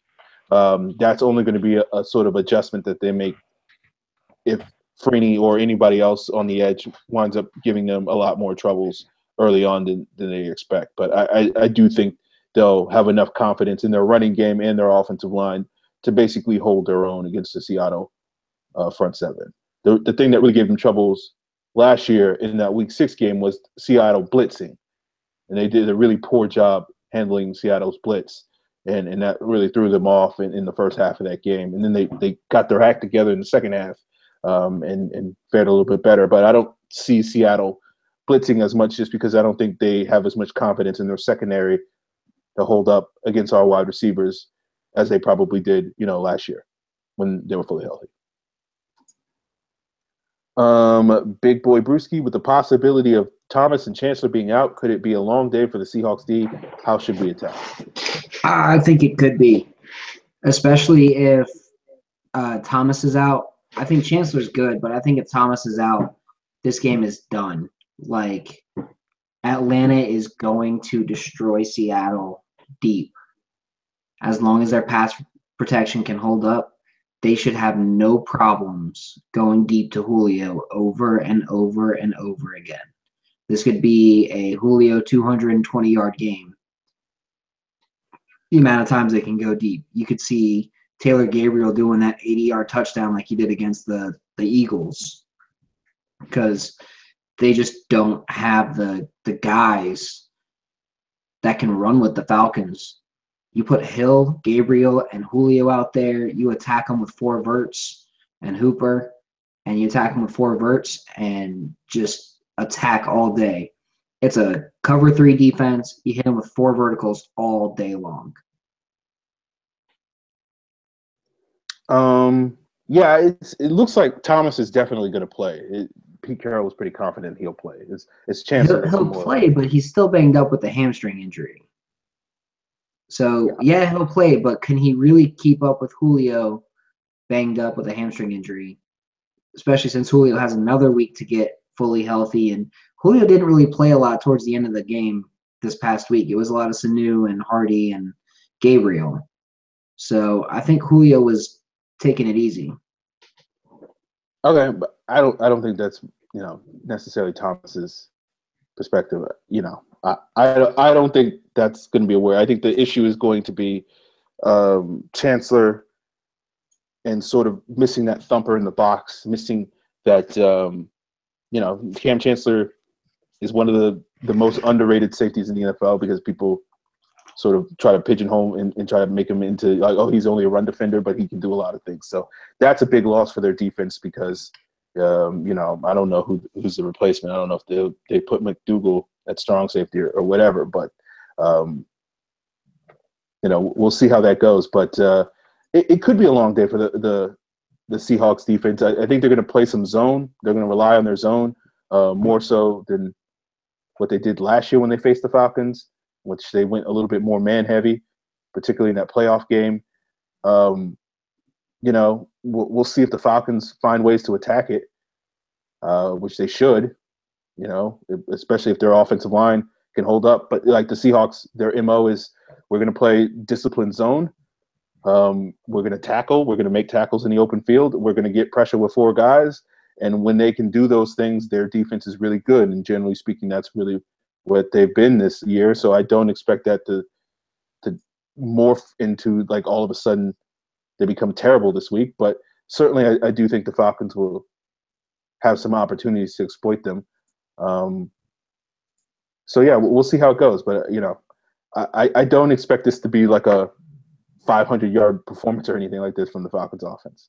that's only going to be a sort of adjustment that they make if Freeney or anybody else on the edge winds up giving them a lot more troubles early on than they expect. But I do think they'll have enough confidence in their running game and their offensive line to basically hold their own against the Seattle front seven. The thing that really gave them troubles last year in that Week 6 game was Seattle blitzing, and they did a really poor job handling Seattle's blitz, and that really threw them off in the first half of that game. And then they got their act together in the second half and fared a little bit better. But I don't see Seattle blitzing as much just because I don't think they have as much confidence in their secondary to hold up against our wide receivers as they probably did, last year when they were fully healthy. Big Boy Brewski, with the possibility of Thomas and Chancellor being out, could it be a long day for the Seahawks D? How should we attack? I think it could be, especially if Thomas is out. I think Chancellor's good, but I think if Thomas is out, this game is done. Like, Atlanta is going to destroy Seattle deep. As long as their pass protection can hold up, they should have no problems going deep to Julio over and over and over again. This could be a Julio 220-yard game. The amount of times they can go deep. You could see Taylor Gabriel doing that 80-yard touchdown like he did against the Eagles, because they just don't have the guys that can run with the Falcons. You put Hill, Gabriel, and Julio out there, you attack them with 4 verts and Hooper, and you attack them with 4 verts and just attack all day. It's a cover 3 defense. You hit them with 4 verticals all day long. Yeah, it looks like Thomas is definitely going to play. Pete Carroll was pretty confident he'll play. It's Chancellor. He'll play, but he's still banged up with a hamstring injury. So, yeah, he'll play, but can he really keep up with Julio banged up with a hamstring injury, especially since Julio has another week to get fully healthy? And Julio didn't really play a lot towards the end of the game this past week. It was a lot of Sanu and Hardy and Gabriel. So I think Julio was taking it easy. Okay, but I don't think that's necessarily Thomas's perspective. I don't think that's going to be a worry. I think the issue is going to be Chancellor and sort of missing that thumper in the box, missing that. Cam Chancellor is one of the most underrated safeties in the NFL because people sort of try to pigeonhole and try to make him into like, oh, he's only a run defender, but he can do a lot of things. So that's a big loss for their defense because, I don't know who's the replacement. I don't know if they put McDougal at strong safety or whatever, but, we'll see how that goes. But it could be a long day for the Seahawks defense. I think they're going to play some zone. They're going to rely on their zone more so than what they did last year when they faced the Falcons, which they went a little bit more man-heavy, particularly in that playoff game. We'll see if the Falcons find ways to attack it, which they should, especially if their offensive line can hold up. But like the Seahawks, their MO is we're going to play disciplined zone. We're going to tackle. We're going to make tackles in the open field. We're going to get pressure with 4 guys. And when they can do those things, their defense is really good. And generally speaking, that's really what they've been this year. So I don't expect that to morph into like all of a sudden they become terrible this week. But certainly I do think the Falcons will have some opportunities to exploit them. So yeah, we'll see how it goes. But I don't expect this to be like a 500-yard performance or anything like this from the Falcons offense.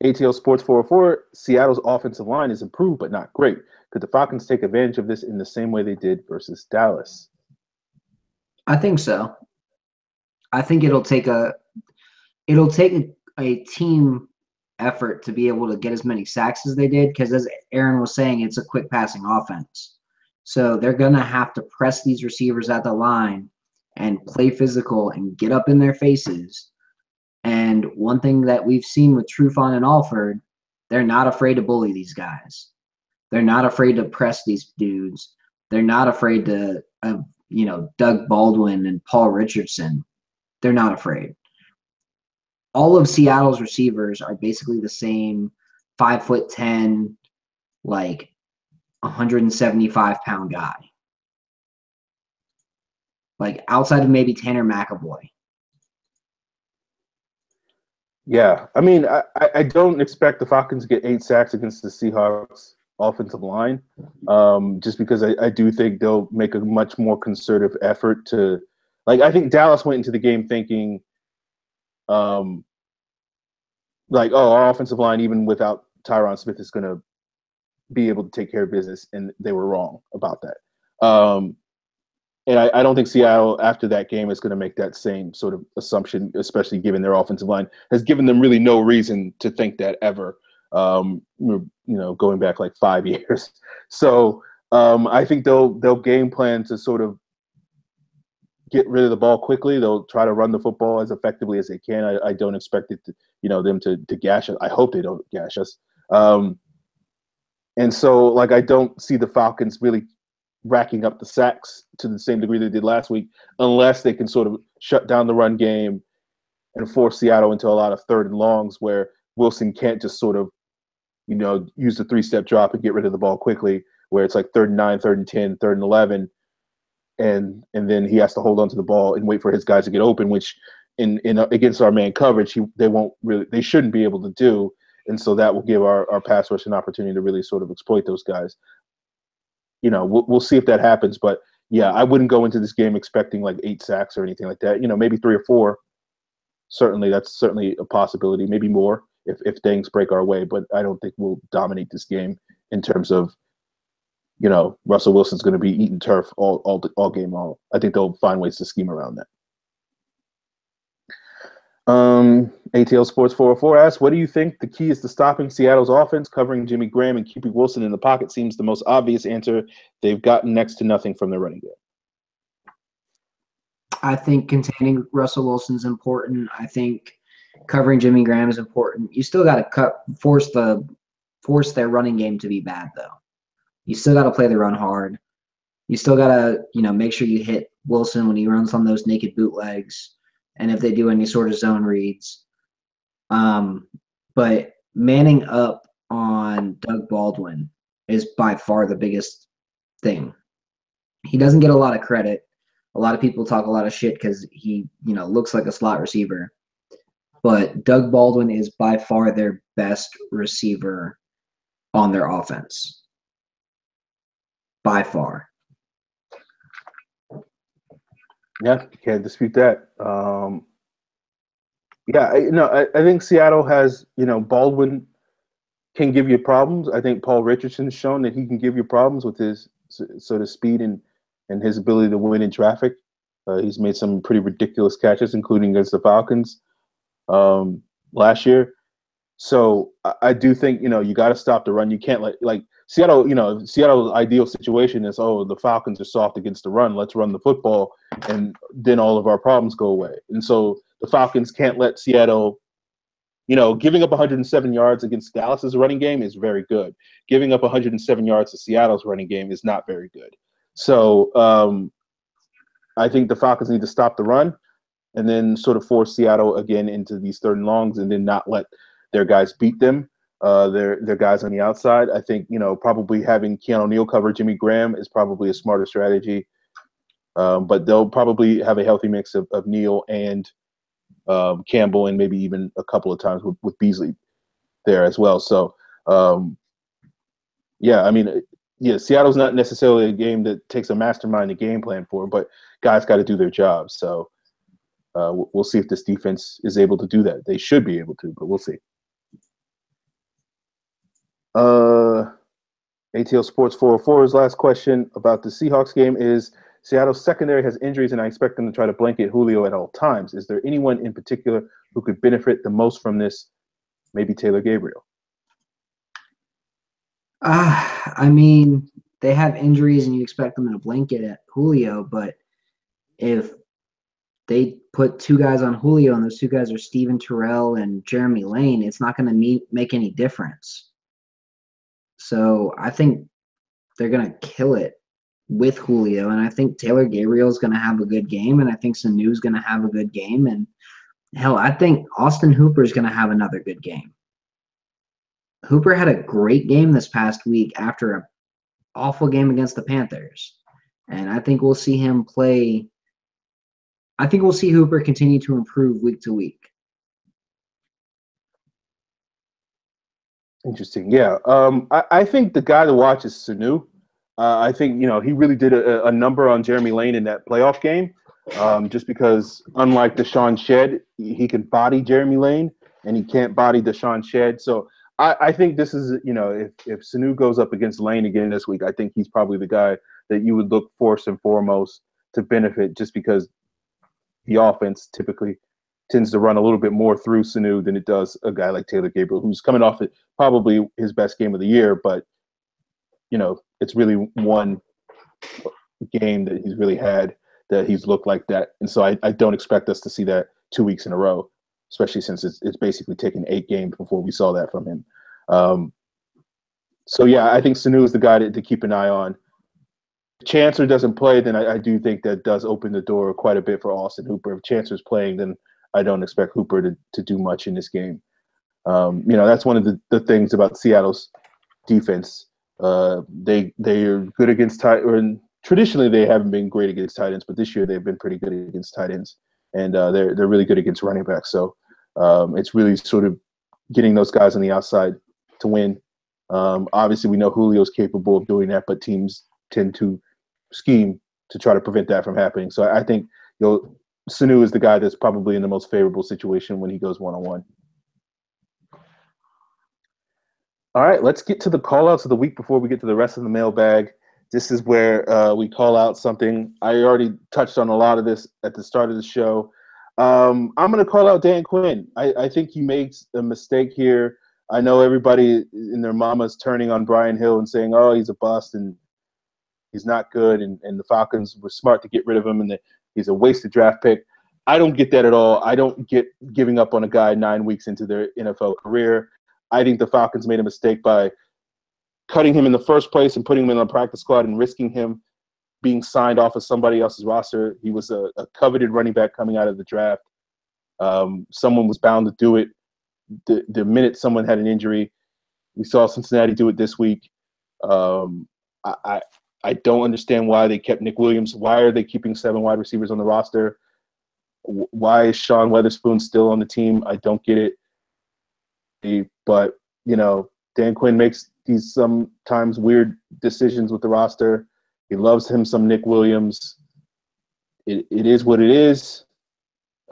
ATL Sports 404, Seattle's offensive line is improved but not great. Could the Falcons take advantage of this in the same way they did versus Dallas? I think so. I think it'll take a team effort to be able to get as many sacks as they did, because as Aaron was saying, it's a quick passing offense. So they're going to have to press these receivers at the line and play physical and get up in their faces. And one thing that we've seen with Trufant and Alford, they're not afraid to bully these guys. They're not afraid to press these dudes. They're not afraid to, Doug Baldwin and Paul Richardson. They're not afraid. All of Seattle's receivers are basically the same 5'10", like 175-pound guy. Like outside of maybe Tanner McAvoy. Yeah, I mean, I don't expect the Falcons to get 8 sacks against the Seahawks offensive line, just because I do think they'll make a much more concerted effort to – like, I think Dallas went into the game thinking, our offensive line, even without Tyron Smith, is going to be able to take care of business, and they were wrong about that. And I don't think Seattle, after that game, is going to make that same sort of assumption, especially given their offensive line has given them really no reason to think that ever, going back like 5 years. So I think they'll game plan to sort of get rid of the ball quickly. They'll try to run the football as effectively as they can. I don't expect it to, them to gash us. I hope they don't gash us. And so, I don't see the Falcons really racking up the sacks to the same degree they did last week, unless they can sort of shut down the run game and force Seattle into a lot of 3rd and longs where Wilson can't just sort of, use the 3-step drop and get rid of the ball quickly, where it's like 3rd and 9, 3rd and 10, 3rd and 11, and then he has to hold on to the ball and wait for his guys to get open, which in against our man coverage, they shouldn't be able to do. And so that will give our pass rush an opportunity to really sort of exploit those guys. We'll see if that happens, but yeah, I wouldn't go into this game expecting like 8 sacks or anything like that. Maybe 3 or 4. Certainly, that's certainly a possibility. Maybe more if things break our way, but I don't think we'll dominate this game in terms of, Russell Wilson's going to be eating turf all game long. I think they'll find ways to scheme around that. ATL Sports 404 asks, what do you think the key is to stopping Seattle's offense? Covering Jimmy Graham and keeping Wilson in the pocket seems the most obvious answer. They've gotten next to nothing from their running game. I think containing Russell Wilson is important. I think covering Jimmy Graham is important. You still got to force their running game to be bad, though. You still got to play the run hard. You still got to, make sure you hit Wilson when he runs on those naked bootlegs, and if they do any sort of zone reads. But manning up on Doug Baldwin is by far the biggest thing. He doesn't get a lot of credit. A lot of people talk a lot of shit because he, looks like a slot receiver. But Doug Baldwin is by far their best receiver on their offense. By far. Yeah, can't dispute that. I think Seattle has, Baldwin can give you problems. I think Paul Richardson's shown that he can give you problems with his sort of speed and his ability to win in traffic. He's made some pretty ridiculous catches, including against the Falcons last year. So I do think, you got to stop the run. You can't like Seattle, Seattle's ideal situation is, the Falcons are soft against the run. Let's run the football, and then all of our problems go away. And so the Falcons can't let Seattle, giving up 107 yards against Dallas's running game is very good. Giving up 107 yards to Seattle's running game is not very good. So I think the Falcons need to stop the run and then sort of force Seattle again into these 3rd and longs and then not let their guys beat them. their guys on the outside. I think, probably having Keanu Neal cover Jimmy Graham is probably a smarter strategy. But they'll probably have a healthy mix of Neal and Campbell, and maybe even a couple of times with Beasley there as well. So, Seattle's not necessarily a game that takes a mastermind to game plan for, but guys got to do their job. So we'll see if this defense is able to do that. They should be able to, but we'll see. ATL Sports 404's last question about the Seahawks game is, Seattle's secondary has injuries, and I expect them to try to blanket Julio at all times. Is there anyone in particular who could benefit the most from this? Maybe Taylor Gabriel. They have injuries, and you expect them to blanket at Julio, but if they put two guys on Julio, and those two guys are Steven Terrell and Jeremy Lane, it's not going to make any difference. So I think they're going to kill it with Julio, and I think Taylor Gabriel is going to have a good game, and I think Sanu is going to have a good game, and hell, I think Austin Hooper is going to have another good game. Hooper had a great game this past week after an awful game against the Panthers, and I think we'll see him play. I think we'll see Hooper continue to improve week to week. Interesting. Yeah. I think the guy to watch is Sanu. I think, he really did a number on Jeremy Lane in that playoff game, just because, unlike Deshaun Shedd, he can body Jeremy Lane, and he can't body Deshaun Shedd. So I think this is, if Sanu goes up against Lane again this week, I think he's probably the guy that you would look first and foremost to benefit, just because the offense typically tends to run a little bit more through Sanu than it does a guy like Taylor Gabriel, who's coming off probably his best game of the year, but it's really one game that he's really had that he's looked like that. And so I don't expect us to see that 2 weeks in a row, especially since it's basically taken 8 games before we saw that from him. I think Sanu is the guy to keep an eye on. If Chancellor doesn't play, then I do think that does open the door quite a bit for Austin Hooper. If Chancellor's playing, then I don't expect Hooper to do much in this game. That's one of the things about Seattle's defense. They are good against tight, or traditionally they haven't been great against tight ends, but this year they've been pretty good against tight ends, and they're really good against running backs. So it's really sort of getting those guys on the outside to win. Obviously, we know Julio's capable of doing that, but teams tend to scheme to try to prevent that from happening. So I think Sanu is the guy that's probably in the most favorable situation when he goes one-on-one. All right, let's get to the call-outs of the week before we get to the rest of the mailbag. This is where we call out something. I already touched on a lot of this at the start of the show. I'm going to call out Dan Quinn. I think he makes a mistake here. I know everybody in their mama's turning on Brian Hill and saying, oh, he's a bust and he's not good, and the Falcons were smart to get rid of him, and that he's a wasted draft pick. I don't get that at all. I don't get giving up on a guy 9 weeks into their NFL career. I think the Falcons made a mistake by cutting him in the first place and putting him in the practice squad and risking him being signed off of somebody else's roster. He was a coveted running back coming out of the draft. Someone was bound to do it the minute someone had an injury. We saw Cincinnati do it this week. I don't understand why they kept Nick Williams. Why are they keeping 7 wide receivers on the roster? Why is Sean Weatherspoon still on the team? I don't get it. But, Dan Quinn makes these sometimes weird decisions with the roster. He loves him some Nick Williams. It is what it is.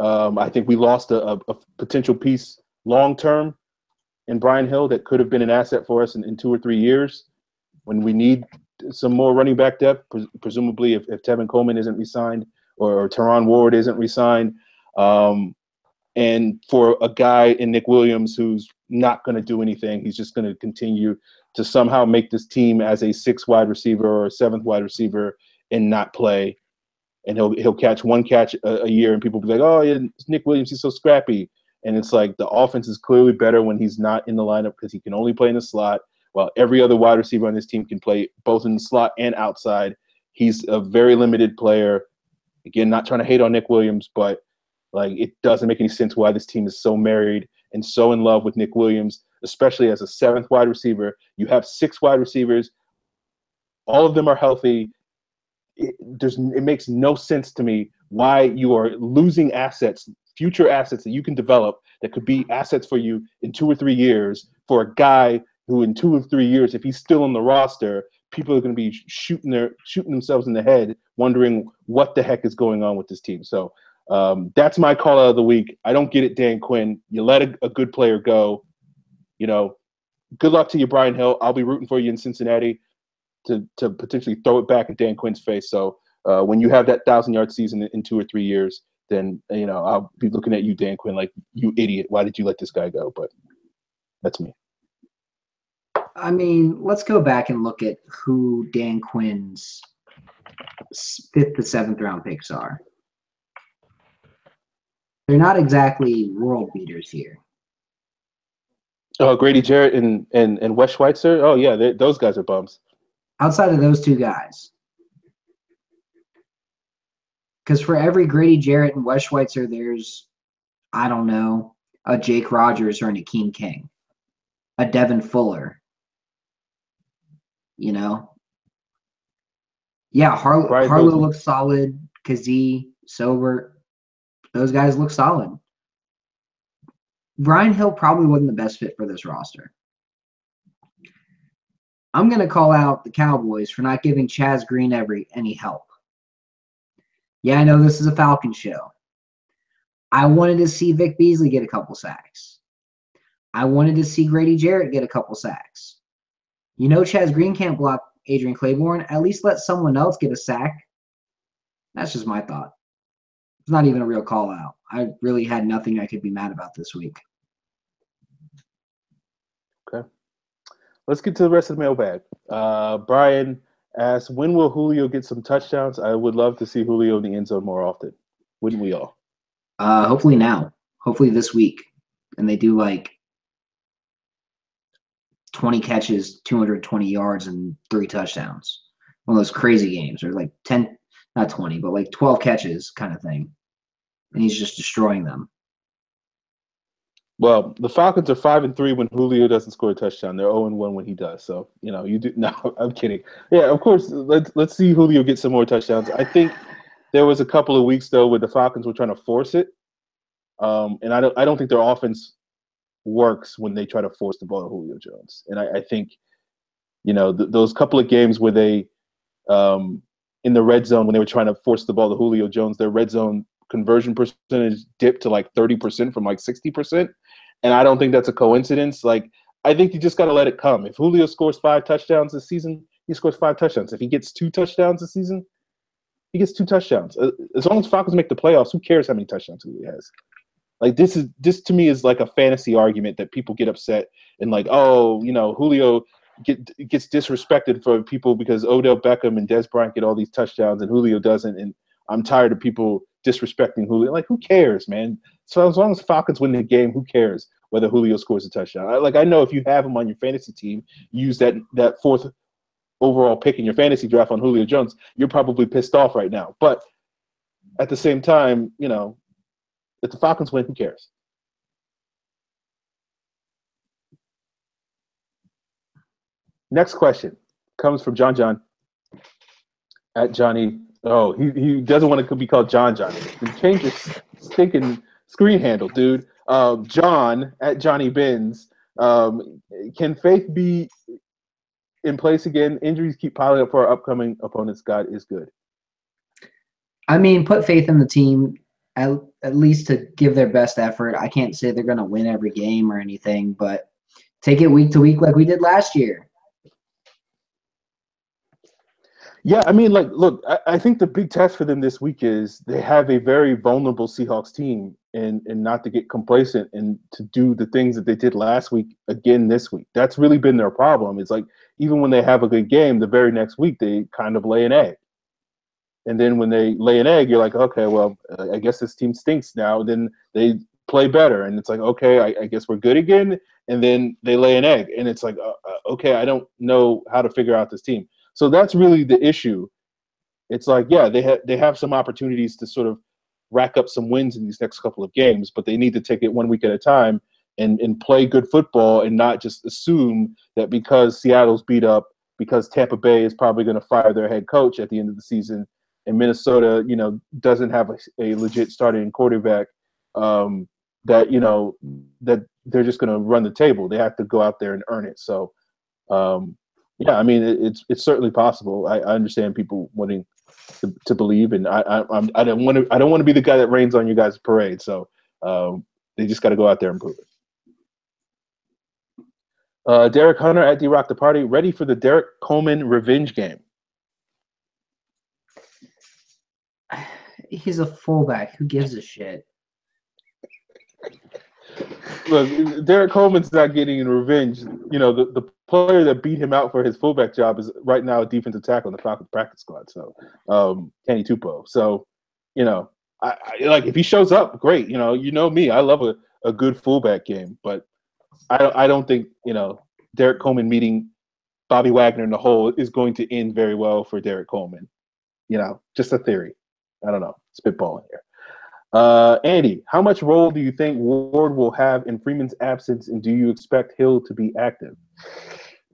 I think we lost a potential piece long-term in Brian Hill that could have been an asset for us in 2 or 3 years when we need some more running back depth, presumably if Tevin Coleman isn't re-signed or Teron Ward isn't re-signed. And for a guy in Nick Williams who's not going to do anything, he's just going to continue to somehow make this team as a 6th wide receiver or a 7th wide receiver and not play. And he'll catch one catch a year, and people will be like, oh, yeah, Nick Williams, he's so scrappy. And it's like the offense is clearly better when he's not in the lineup because he can only play in the slot, while every other wide receiver on this team can play both in the slot and outside. He's a very limited player. Again, not trying to hate on Nick Williams, but it doesn't make any sense why this team is so married and so in love with Nick Williams especially as a 7th wide receiver. You have 6 wide receivers. All of them are healthy. It makes no sense to me why you are losing assets, future assets that you can develop that could be assets for you in 2 or 3 years for a guy who in 2 or 3 years, if he's still on the roster, people are going to be shooting themselves in the head, wondering what the heck is going on with this team. So that's my call out of the week. I don't get it, Dan Quinn. You let a good player go. Good luck to you, Brian Hill. I'll be rooting for you in Cincinnati to potentially throw it back in Dan Quinn's face. So when you have that 1,000-yard season in 2 or 3 years, then I'll be looking at you, Dan Quinn, like, you idiot. Why did you let this guy go? But that's me. I mean, let's go back and look at who Dan Quinn's 5th to 7th round picks are. They're not exactly world beaters here. Oh, Grady Jarrett and Wes Schweitzer? Oh, yeah, those guys are bums. Outside of those 2 guys. Because for every Grady Jarrett and Wes Schweitzer, there's, I don't know, a Jake Rogers or an Akeem King, a Devin Fuller. Yeah, Harlow looks solid. Kazee, Sobert, those guys look solid. Brian Hill probably wasn't the best fit for this roster. I'm going to call out the Cowboys for not giving Chaz Green any help. Yeah, I know this is a Falcons show. I wanted to see Vic Beasley get a couple sacks. I wanted to see Grady Jarrett get a couple sacks. Chaz Green can't block Adrian Claiborne. At least let someone else get a sack. That's just my thought. It's not even a real call out. I really had nothing I could be mad about this week. Okay. Let's get to the rest of the mailbag. Brian asks, when will Julio get some touchdowns? I would love to see Julio in the end zone more often. Wouldn't we all? Hopefully now. Hopefully this week. And they do like 20 catches, 220 yards, and 3 touchdowns. One of those crazy games, or like 10, not 20, but like 12 catches kind of thing. And he's just destroying them. Well, the Falcons are 5-3 when Julio doesn't score a touchdown. They're 0-1 when he does. So, you do. No, I'm kidding. Yeah, of course. Let's see Julio get some more touchdowns. I think there was a couple of weeks though where the Falcons were trying to force it, and I don't think their offense works when they try to force the ball to Julio Jones. And I think, those couple of games where they, in the red zone when they were trying to force the ball to Julio Jones, their red zone conversion percentage dipped to like 30% from like 60%. And I don't think that's a coincidence. Like, I think you just got to let it come. If Julio scores 5 touchdowns this season, he scores 5 touchdowns. If he gets 2 touchdowns this season, he gets 2 touchdowns. As long as Falcons make the playoffs, who cares how many touchdowns Julio has? Like, this to me is like a fantasy argument that people get upset and like, oh, Julio gets disrespected for people because Odell Beckham and Des Bryant get all these touchdowns and Julio doesn't. And I'm tired of people disrespecting Julio. Like, who cares, man? So as long as Falcons win the game, who cares whether Julio scores a touchdown? I know if you have him on your fantasy team, use that 4th overall pick in your fantasy draft on Julio Jones, you're probably pissed off right now. But at the same time, if the Falcons win, who cares? Next question comes from John at Johnny. Oh, he doesn't want to be called Johnny. Change your stinking screen handle, dude. John at Johnny Benz. Can Faith be in place again? Injuries keep piling up for our upcoming opponents. God is good. I mean, put faith in the team at least to give their best effort. I can't say they're going to win every game or anything, but take it week to week like we did last year. Yeah, I mean, look, I think the big test for them this week is they have a very vulnerable Seahawks team, and not to get complacent and to do the things that they did last week again this week. That's really been their problem. It's like even when they have a good game, the very next week they kind of lay an egg. And then when they lay an egg, you're like, okay, well, I guess this team stinks now. Then they play better, and it's like, okay, I guess we're good again. And then they lay an egg, and it's like, okay, I don't know how to figure out this team. So that's really the issue. It's like, yeah, they have some opportunities to sort of rack up some wins in these next couple of games, but they need to take it 1 week at a time and play good football and not just assume that because Seattle's beat up, because Tampa Bay is probably going to fire their head coach at the end of the season, and Minnesota, doesn't have a legit starting quarterback, that they're just going to run the table. They have to go out there and earn it. So, yeah, I mean, it's certainly possible. I understand people wanting to believe, and I don't want to be the guy that rains on you guys' parade. So they just got to go out there and prove it. Derek Hunter at D-Rock the Party, ready for the Derrick Coleman revenge game. He's a fullback. Who gives a shit? Look, Derrick Coleman's not getting in revenge. The player that beat him out for his fullback job is right now a defensive tackle in the Falcons practice squad. So, Kenny Tupou. So, I like if he shows up, great. You know me, I love a good fullback game, but I don't think Derrick Coleman meeting Bobby Wagner in the hole is going to end very well for Derrick Coleman. Just a theory. I don't know. Spitballing here. Andy, how much role do you think Ward will have in Freeman's absence, and do you expect Hill to be active?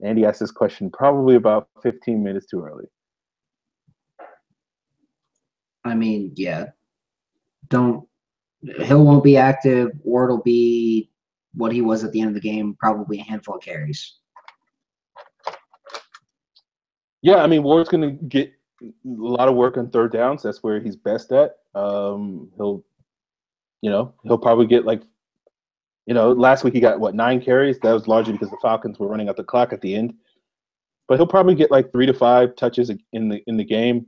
Andy asked this question probably about 15 minutes too early. I mean, yeah. Hill won't be active. Ward will be what he was at the end of the game, probably a handful of carries. Yeah, I mean, Ward's going to get a lot of work on third downs. That's where he's best at. He'll probably get last week he got 9 carries. That was largely because the Falcons were running out the clock at the end. But he'll probably get 3 to 5 touches in the game,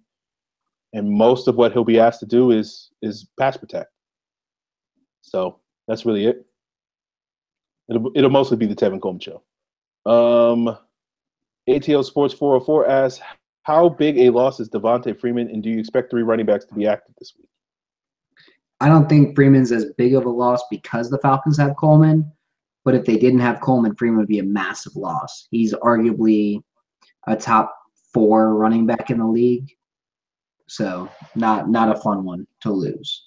and most of what he'll be asked to do is pass protect. So that's really it. It'll mostly be the Tevin Coleman show. ATL Sports 404 asks, how big a loss is Devonta Freeman, and do you expect 3 running backs to be active this week? I don't think Freeman's as big of a loss because the Falcons have Coleman, but if they didn't have Coleman, Freeman would be a massive loss. He's arguably a top 4 running back in the league, so not a fun one to lose.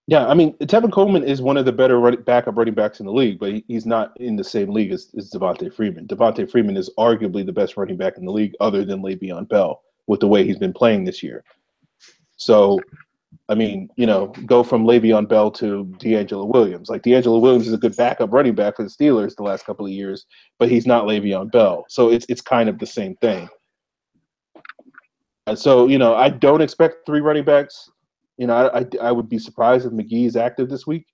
Yeah, I mean, Tevin Coleman is one of the better backup running backs in the league, but he's not in the same league as Devonta Freeman. Devonta Freeman is arguably the best running back in the league other than Le'Veon Bell with the way he's been playing this year. So, I mean, go from Le'Veon Bell to D'Angelo Williams. D'Angelo Williams is a good backup running back for the Steelers the last couple of years, but he's not Le'Veon Bell. So it's kind of the same thing. And so, I don't expect 3 running backs. I would be surprised if McGee is active this week,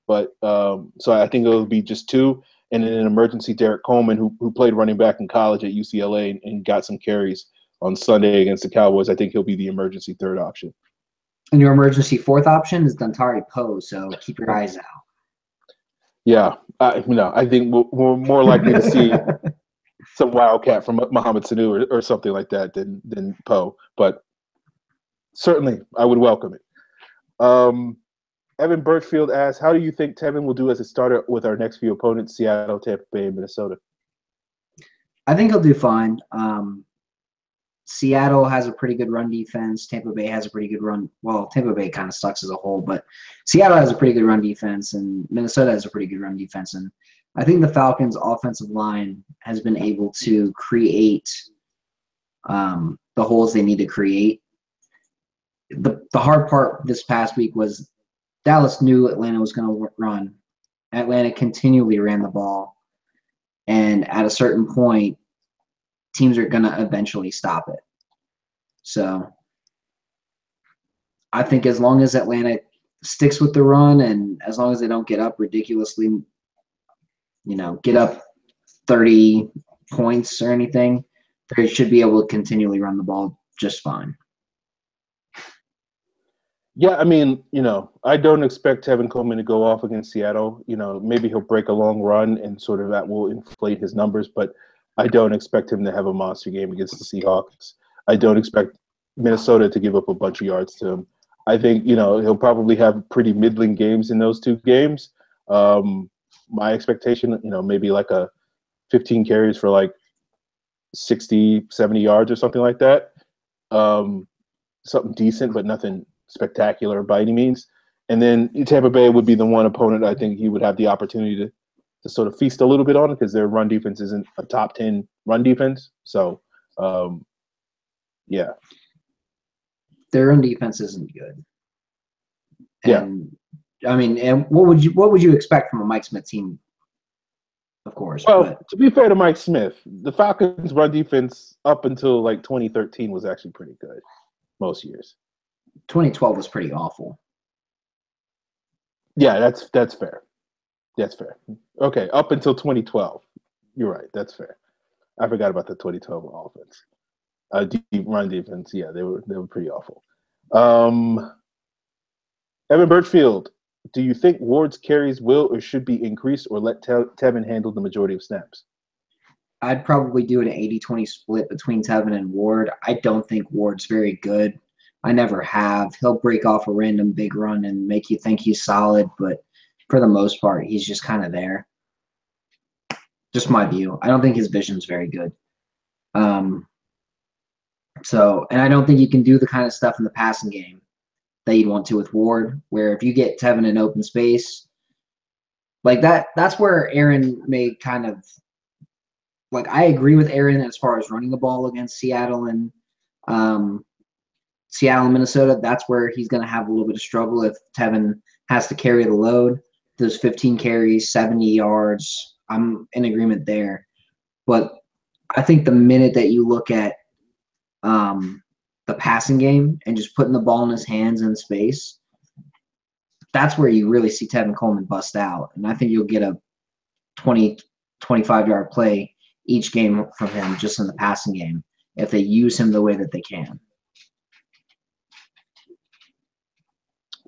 but so I think it'll be just 2, and then an emergency Derrick Coleman who played running back in college at UCLA and got some carries on Sunday against the Cowboys. I think he'll be the emergency 3rd option. And your emergency 4th option is Dontari Poe, so keep your eyes out. Yeah, I think we're more likely to see some wildcat from Mohamed Sanu or something like that than Poe, but certainly I would welcome it. Evan Birchfield asks, how do you think Tevin will do as a starter with our next few opponents, Seattle, Tampa Bay, and Minnesota? I think he'll do fine. Seattle has a pretty good run defense. Tampa Bay has a pretty good run. Well, Tampa Bay kind of sucks as a whole, but Seattle has a pretty good run defense, and Minnesota has a pretty good run defense. And I think the Falcons' offensive line has been able to create the holes they need to create. The hard part this past week was Dallas knew Atlanta was going to run. Atlanta continually ran the ball. And at a certain point, teams are going to eventually stop it. So I think as long as Atlanta sticks with the run and as long as they don't get up ridiculously, get up 30 points or anything, they should be able to continually run the ball just fine. Yeah, I mean, I don't expect Tevin Coleman to go off against Seattle. Maybe he'll break a long run and sort of that will inflate his numbers, but I don't expect him to have a monster game against the Seahawks. I don't expect Minnesota to give up a bunch of yards to him. I think, he'll probably have pretty middling games in those 2 games. My expectation, maybe like a 15 carries for 60, 70 yards or something like that. Something decent, but nothing spectacular by any means. And then Tampa Bay would be the one opponent I think he would have the opportunity to sort of feast a little bit on because their run defense isn't a top 10 run defense. So, yeah. Their run defense isn't good. Yeah. And I mean, and what would you expect from a Mike Smith team? Of course. Well, to be fair to Mike Smith, the Falcons' run defense up until like 2013 was actually pretty good most years. 2012 was pretty awful. Yeah, that's fair. That's fair. Okay, up until 2012. You're right. That's fair. I forgot about the 2012 offense. Deep run defense. Yeah, they were pretty awful. Evan Birchfield, do you think Ward's carries will or should be increased or let Tevin handle the majority of snaps? I'd probably do an 80-20 split between Tevin and Ward. I don't think Ward's very good. I never have. He'll break off a random big run and make you think he's solid, but for the most part, he's just kind of there. Just my view. I don't think his vision's very good. And I don't think you can do the kind of stuff in the passing game that you'd want to with Ward, where if you get Tevin in open space, like that's where Aaron may kind of – like I agree with Aaron as far as running the ball against Seattle and Minnesota. That's where he's going to have a little bit of struggle if Tevin has to carry the load. Those 15 carries, 70 yards, I'm in agreement there. But I think the minute that you look at the passing game and just putting the ball in his hands in space, that's where you really see Tevin Coleman bust out. And I think you'll get a 20, 25-yard play each game from him just in the passing game if they use him the way that they can.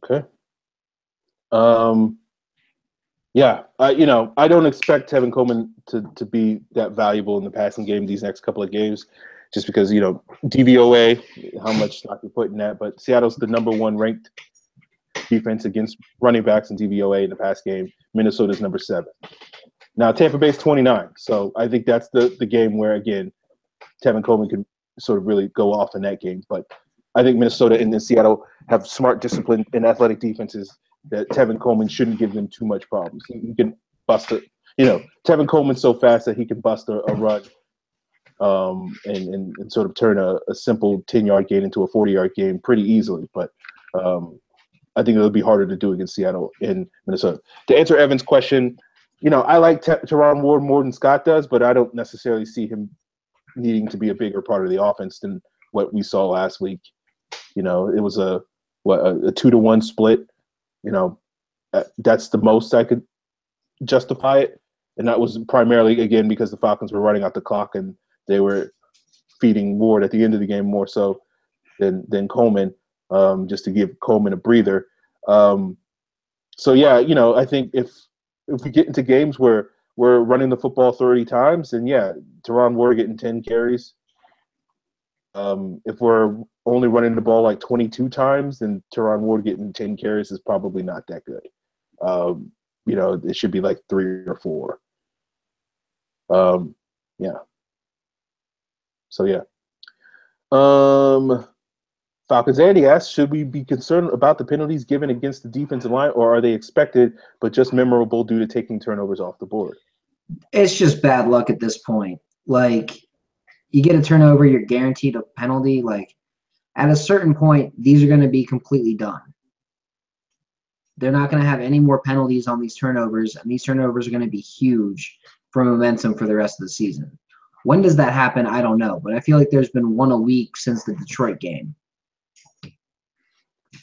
Okay. Yeah, I don't expect Tevin Coleman to be that valuable in the passing game these next couple of games, just because DVOA, how much stock you put in that. But Seattle's the number one ranked defense against running backs in DVOA in the pass game. Minnesota's number 7. Now Tampa Bay's 29, so I think that's the game where again Tevin Coleman can sort of really go off in that game. But I think Minnesota and then Seattle have smart, disciplined, and athletic defenses that Tevin Coleman shouldn't give them too much problems. He can bust it. Tevin Coleman's so fast that he can bust a run and sort of turn a simple 10-yard gain into a 40-yard gain pretty easily. But I think it'll be harder to do against Seattle and Minnesota. To answer Evan's question, I like Teron Ward more than Scott does, but I don't necessarily see him needing to be a bigger part of the offense than what we saw last week. It was a 2-to-1 split. That's the most I could justify it. And that was primarily, again, because the Falcons were running out the clock and they were feeding Ward at the end of the game more so than Coleman, just to give Coleman a breather. So, yeah, I think if we get into games where we're running the football 30 times, then, yeah, Teron Ward getting 10 carries. If we're only running the ball like 22 times, then Teron Ward getting 10 carries is probably not that good. It should be like 3 or 4. Yeah. So, yeah. Falcons Andy asks, should we be concerned about the penalties given against the defensive line, or are they expected but just memorable due to taking turnovers off the board? It's just bad luck at this point. Like, you get a turnover, you're guaranteed a penalty. Like, at a certain point, these are going to be completely done. They're not going to have any more penalties on these turnovers, and these turnovers are going to be huge for momentum for the rest of the season. When does that happen? I don't know, but I feel like there's been one a week since the Detroit game.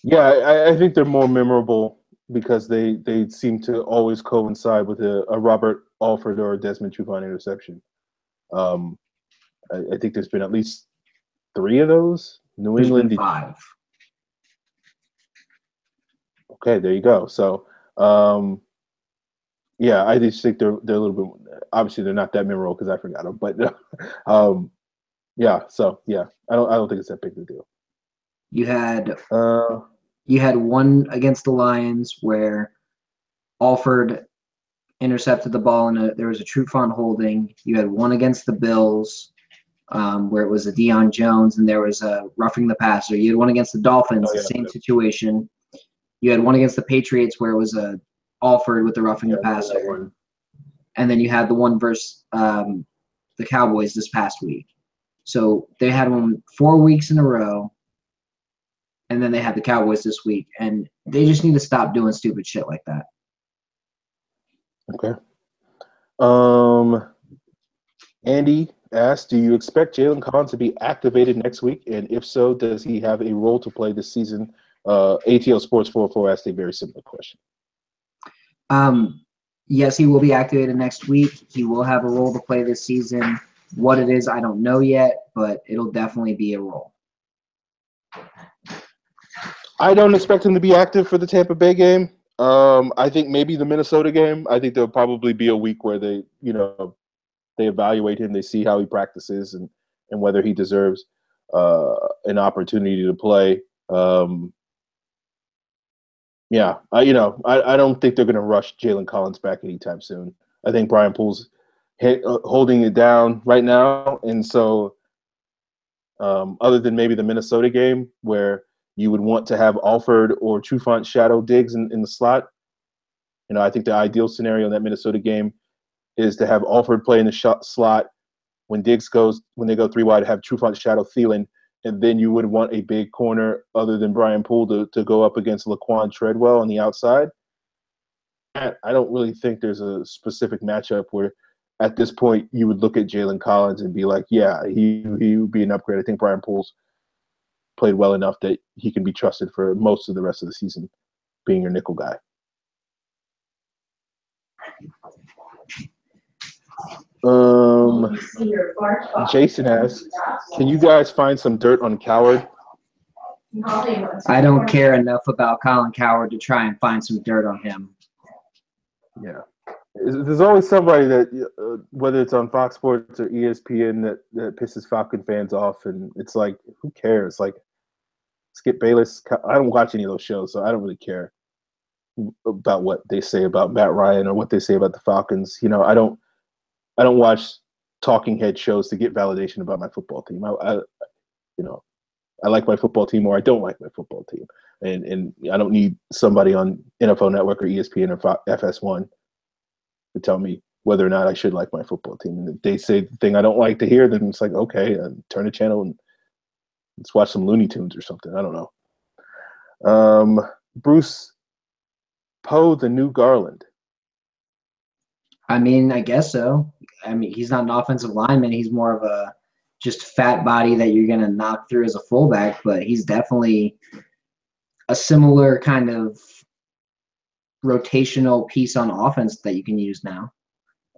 Yeah, I think they're more memorable because they seem to always coincide with a Robert Alford or a Desmond Trufant interception. I think there's been at least 3 of those. New England 5. Okay, there you go. So, yeah, I just think they're a little bit. Obviously, they're not that memorable because I forgot them. But yeah. So yeah, I don't think it's that big a deal. You had one against the Lions where Alford intercepted the ball and there was a Trufant holding. You had one against the Bills where it was a Deion Jones and there was a roughing the passer. You had one against the Dolphins, the same situation. You had one against the Patriots where it was a Alford with the roughing the passer. One. And then you had the one versus the Cowboys this past week. So they had one 4 weeks in a row, and then they had the Cowboys this week. And they just need to stop doing stupid shit like that. Okay. Andy asked, do you expect Jalen Collins to be activated next week? And if so, does he have a role to play this season? ATL Sports 404 asked a very similar question. Yes, he will be activated next week. He will have a role to play this season. What it is, I don't know yet, but it'll definitely be a role. I don't expect him to be active for the Tampa Bay game. I think maybe the Minnesota game. I think there'll probably be a week where they evaluate him, they see how he practices and whether he deserves an opportunity to play. I don't think they're going to rush Jalen Collins back anytime soon. I think Brian Poole's holding it down right now, and so other than maybe the Minnesota game where you would want to have Alford or Trufant shadow Diggs in the slot, I think the ideal scenario in that Minnesota game is to have Alford play in the slot when they go 3 wide, have Trufant shadow Thielen, and then you would want a big corner other than Brian Poole to go up against Laquan Treadwell on the outside. I don't really think there's a specific matchup where at this point you would look at Jalen Collins and be like, yeah, he would be an upgrade. I think Brian Poole's played well enough that he can be trusted for most of the rest of the season being your nickel guy. Jason asks, can you guys find some dirt on Coward? I don't care enough about Colin Coward to try and find some dirt on him. Yeah. There's always somebody that, whether it's on Fox Sports or ESPN, that pisses Falcon fans off, and it's like, who cares? Like, Skip Bayless, I don't watch any of those shows, so I don't really care about what they say about Matt Ryan or what they say about the Falcons. I don't watch talking head shows to get validation about my football team. I like my football team or I don't like my football team. And I don't need somebody on NFL Network or ESPN or FS1 to tell me whether or not I should like my football team. And if they say the thing I don't like to hear, then it's like, okay, turn the channel and let's watch some Looney Tunes or something. I don't know. Bruce Poe, the new Garland. I mean, I guess so. I mean, he's not an offensive lineman. He's more of a just fat body that you're going to knock through as a fullback, but he's definitely a similar kind of rotational piece on offense that you can use now.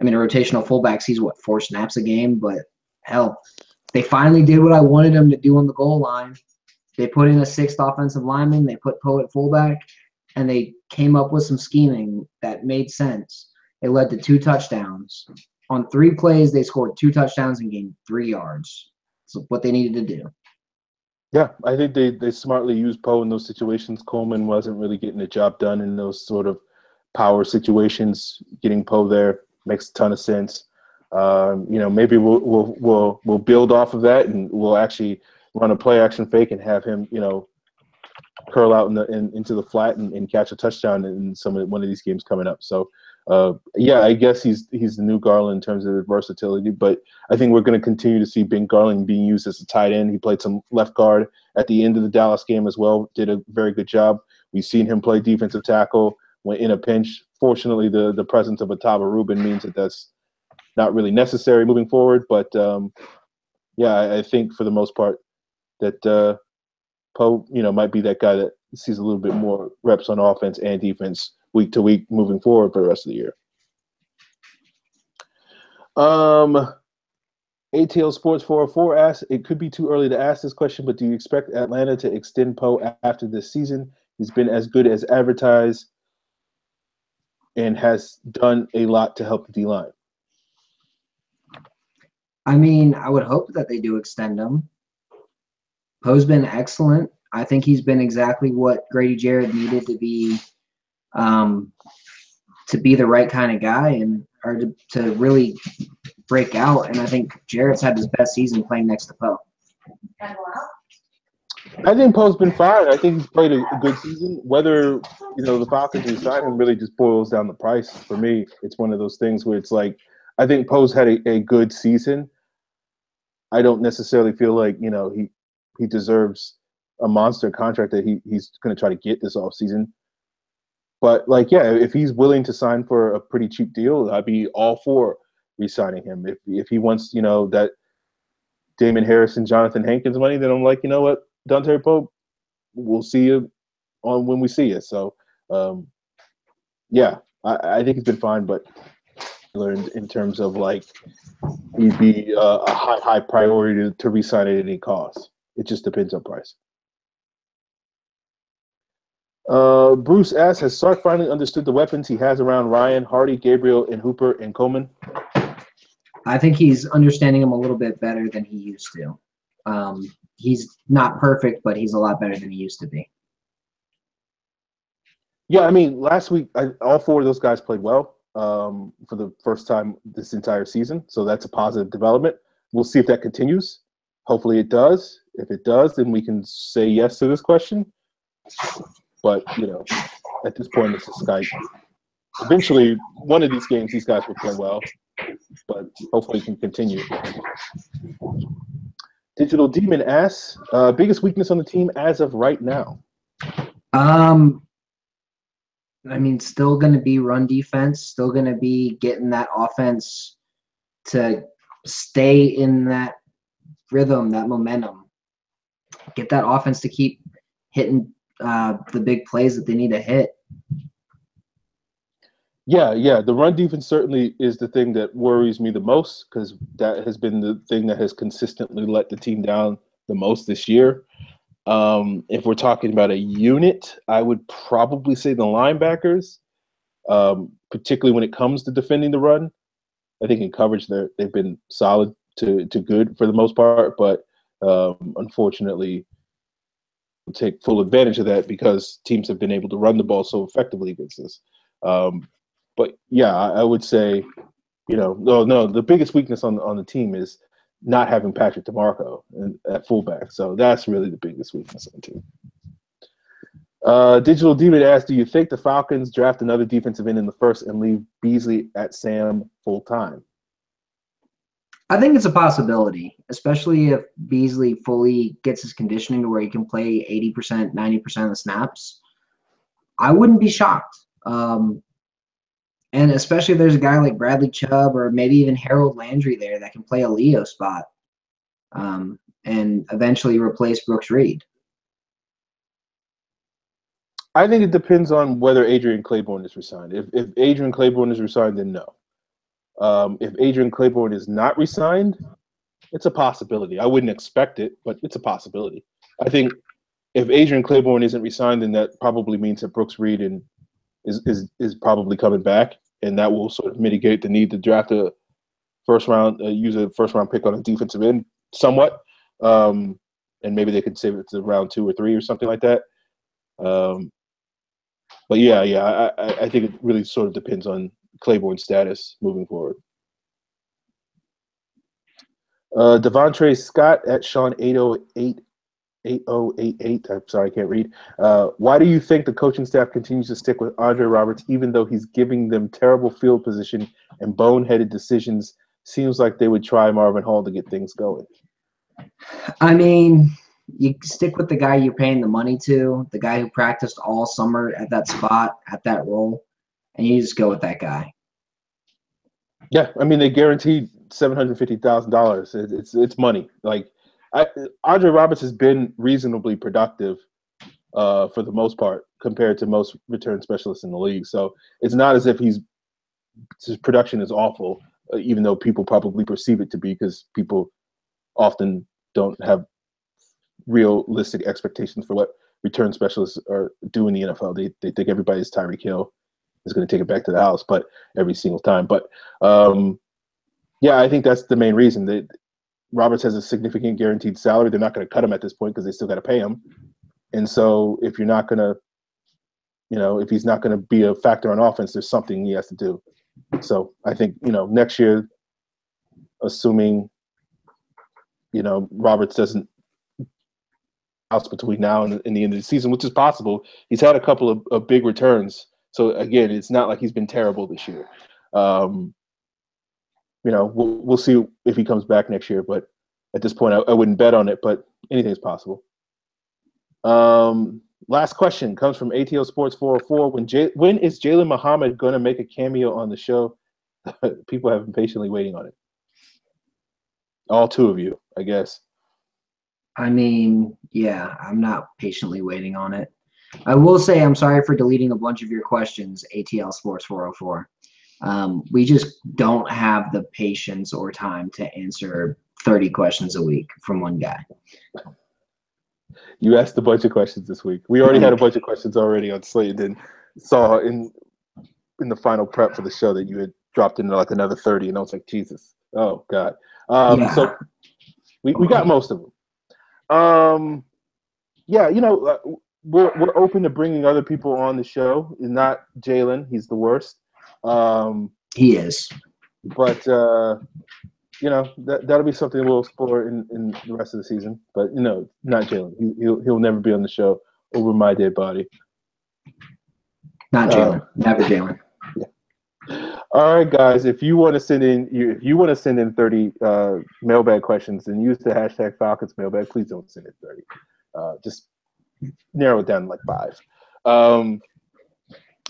I mean, a rotational fullback sees, 4 snaps a game, but hell, they finally did what I wanted them to do on the goal line. They put in a 6th offensive lineman, they put Poe at fullback, and they came up with some scheming that made sense. It led to 2 touchdowns. On 3 plays, they scored 2 touchdowns and gained 3 yards. That's what they needed to do. Yeah, I think they smartly used Poe in those situations. Coleman wasn't really getting the job done in those sort of power situations. Getting Poe there makes a ton of sense. Maybe we'll build off of that, and we'll actually run a play action fake and have him, curl out into the flat and catch a touchdown in one of these games coming up. So, I guess he's the new Garland in terms of versatility, but I think we're going to continue to see Ben Garland being used as a tight end. He played some left guard at the end of the Dallas game as well, did a very good job. We've seen him play defensive tackle when in a pinch. Fortunately, the presence of Ataba Rubin means that's not really necessary moving forward, but I think for the most part that Poe, might be that guy that sees a little bit more reps on offense and defense week to week moving forward for the rest of the year. ATL Sports 404 asks, it could be too early to ask this question, but do you expect Atlanta to extend Poe after this season? He's been as good as advertised and has done a lot to help the D-line. I mean, I would hope that they do extend him. Poe's been excellent. I think he's been exactly what Grady Jarrett needed to be the right kind of guy or to really break out. And I think Jarrett's had his best season playing next to Poe. I think Poe's been fine. I think he's played a good season. Whether the Falcons resign him really just boils down the price. For me, it's one of those things where it's like I think Poe's had a good season. I don't necessarily feel like he deserves a monster contract that he's going to try to get this offseason. But if he's willing to sign for a pretty cheap deal, I'd be all for re-signing him. If he wants that Damon Harrison, Jonathan Hankins money, then I'm like, you know what, Dante Pope, we'll see you on when we see you. So, I think he's been fine, but learned in terms of he'd be a high priority to re-sign at any cost. It just depends on price. Bruce asks, has Sark finally understood the weapons he has around Ryan, Hardy, Gabriel, and Hooper and Coleman? I think he's understanding them a little bit better than he used to. He's not perfect, but he's a lot better than he used to be. Yeah, I mean, last week, all four of those guys played well for the first time this entire season. So that's a positive development. We'll see if that continues. Hopefully it does. If it does, then we can say yes to this question. But, at this point, it's a Skype. Eventually, one of these games, these guys will play well. But hopefully it can continue. Digital Demon asks, biggest weakness on the team as of right now? Still going to be run defense, still going to be getting that offense to stay in that rhythm, that momentum. Get that offense to keep hitting the big plays that they need to hit. Yeah. The run defense certainly is the thing that worries me the most because that has been the thing that has consistently let the team down the most this year. If we're talking about a unit, I would probably say the linebackers, particularly when it comes to defending the run. I think in coverage they've been solid to good for the most part, but unfortunately we'll take full advantage of that because teams have been able to run the ball so effectively against us. But yeah, I would say, the biggest weakness on the team is not having Patrick DeMarco at fullback. So that's really the biggest weakness on the team. Digital Demon asks, do you think the Falcons draft another defensive end in the first and leave Beasley at Sam full time? I think it's a possibility, especially if Beasley fully gets his conditioning to where he can play 80%, 90% of the snaps. I wouldn't be shocked. And especially if there's a guy like Bradley Chubb or maybe even Harold Landry there that can play a Leo spot and eventually replace Brooks Reed. I think it depends on whether Adrian Claiborne is resigned. If Adrian Claiborne is resigned, then no. If Adrian Claiborne is not resigned, it's a possibility. I wouldn't expect it, but it's a possibility. I think if Adrian Claiborne isn't resigned, then that probably means that Brooks Reed is probably coming back, and that will sort of mitigate the need to draft use a first round pick on a defensive end somewhat, and maybe they could save it to round 2 or 3 or something like that. But I think it really sort of depends on Claiborne's status moving forward. Devontre Scott at Sean 8088. I'm sorry, I can't read. Why do you think the coaching staff continues to stick with Andre Roberts even though he's giving them terrible field position and boneheaded decisions? Seems like they would try Marvin Hall to get things going. I mean, you stick with the guy you're paying the money to, the guy who practiced all summer at that spot, at that role, and you just go with that guy. Yeah, I mean, they guaranteed $750,000. It's money. Andre Roberts has been reasonably productive for the most part compared to most return specialists in the league. So it's not as if his production is awful, even though people probably perceive it to be because people often don't have realistic expectations for what return specialists are doing in the NFL. They think everybody's Tyreek Hill is going to take it back to the house, but every single time. But I think that's the main reason that Roberts has a significant guaranteed salary. They're not going to cut him at this point because they still got to pay him. And so if you're not going to, if he's not going to be a factor on offense, there's something he has to do. So I think, next year, assuming, Roberts doesn't house between now and the end of the season, which is possible. He's had a couple of big returns. So, again, it's not like he's been terrible this year. We'll see if he comes back next year. But at this point, I wouldn't bet on it, but anything's possible. Last question comes from ATL Sports 404. When is Jalen Muhammad going to make a cameo on the show? People have been patiently waiting on it. All two of you, I guess. I mean, yeah, I'm not patiently waiting on it. I will say I'm sorry for deleting a bunch of your questions, ATL Sports 404. We just don't have the patience or time to answer 30 questions a week from one guy. You asked a bunch of questions this week. We already had a bunch of questions already on Slate, and then saw in the final prep for the show that you had dropped into like another 30, and I was like, Jesus, oh God. Yeah. So we got most of them. We're open to bringing other people on the show. Not Jalen; he's the worst. He is. But that'll be something we'll explore in the rest of the season. But not Jalen. He'll never be on the show over my dead body. Not Jalen. Never Jalen. Yeah. All right, guys. If you want to send in 30 mailbag questions, then use the hashtag Falcons mailbag. Please don't send in 30. Just narrow it down to like 5.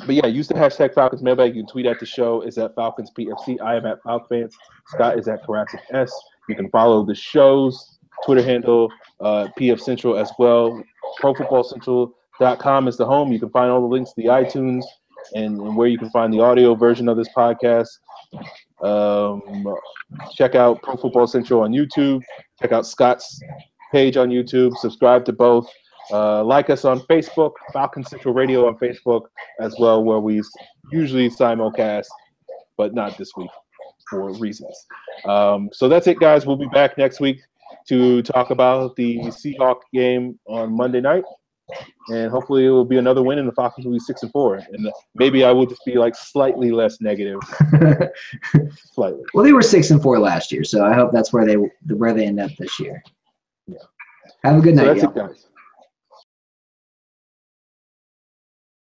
But yeah, use the hashtag Falcons mailbag. You can tweet at the show. Is at Falcons PFC. I am at Falcons. Scott is at Caraccic S. You can follow the show's Twitter handle, PF Central as well. ProFootballCentral.com is the home. You can find all the links to the iTunes and where you can find the audio version of this podcast. Check out Pro Football Central on YouTube. Check out Scott's page on YouTube. Subscribe to both. Like us on Facebook, Falcon Central Radio on Facebook as well, where we usually simulcast, but not this week for reasons. So that's it, guys. We'll be back next week to talk about the Seahawks game on Monday night, and hopefully it will be another win, and the Falcons will be 6-4. And maybe I will just be like slightly less negative. Slightly. Well, they were 6-4 last year, so I hope that's where they end up this year. Yeah. Have a good night, that's y'all. it, guys.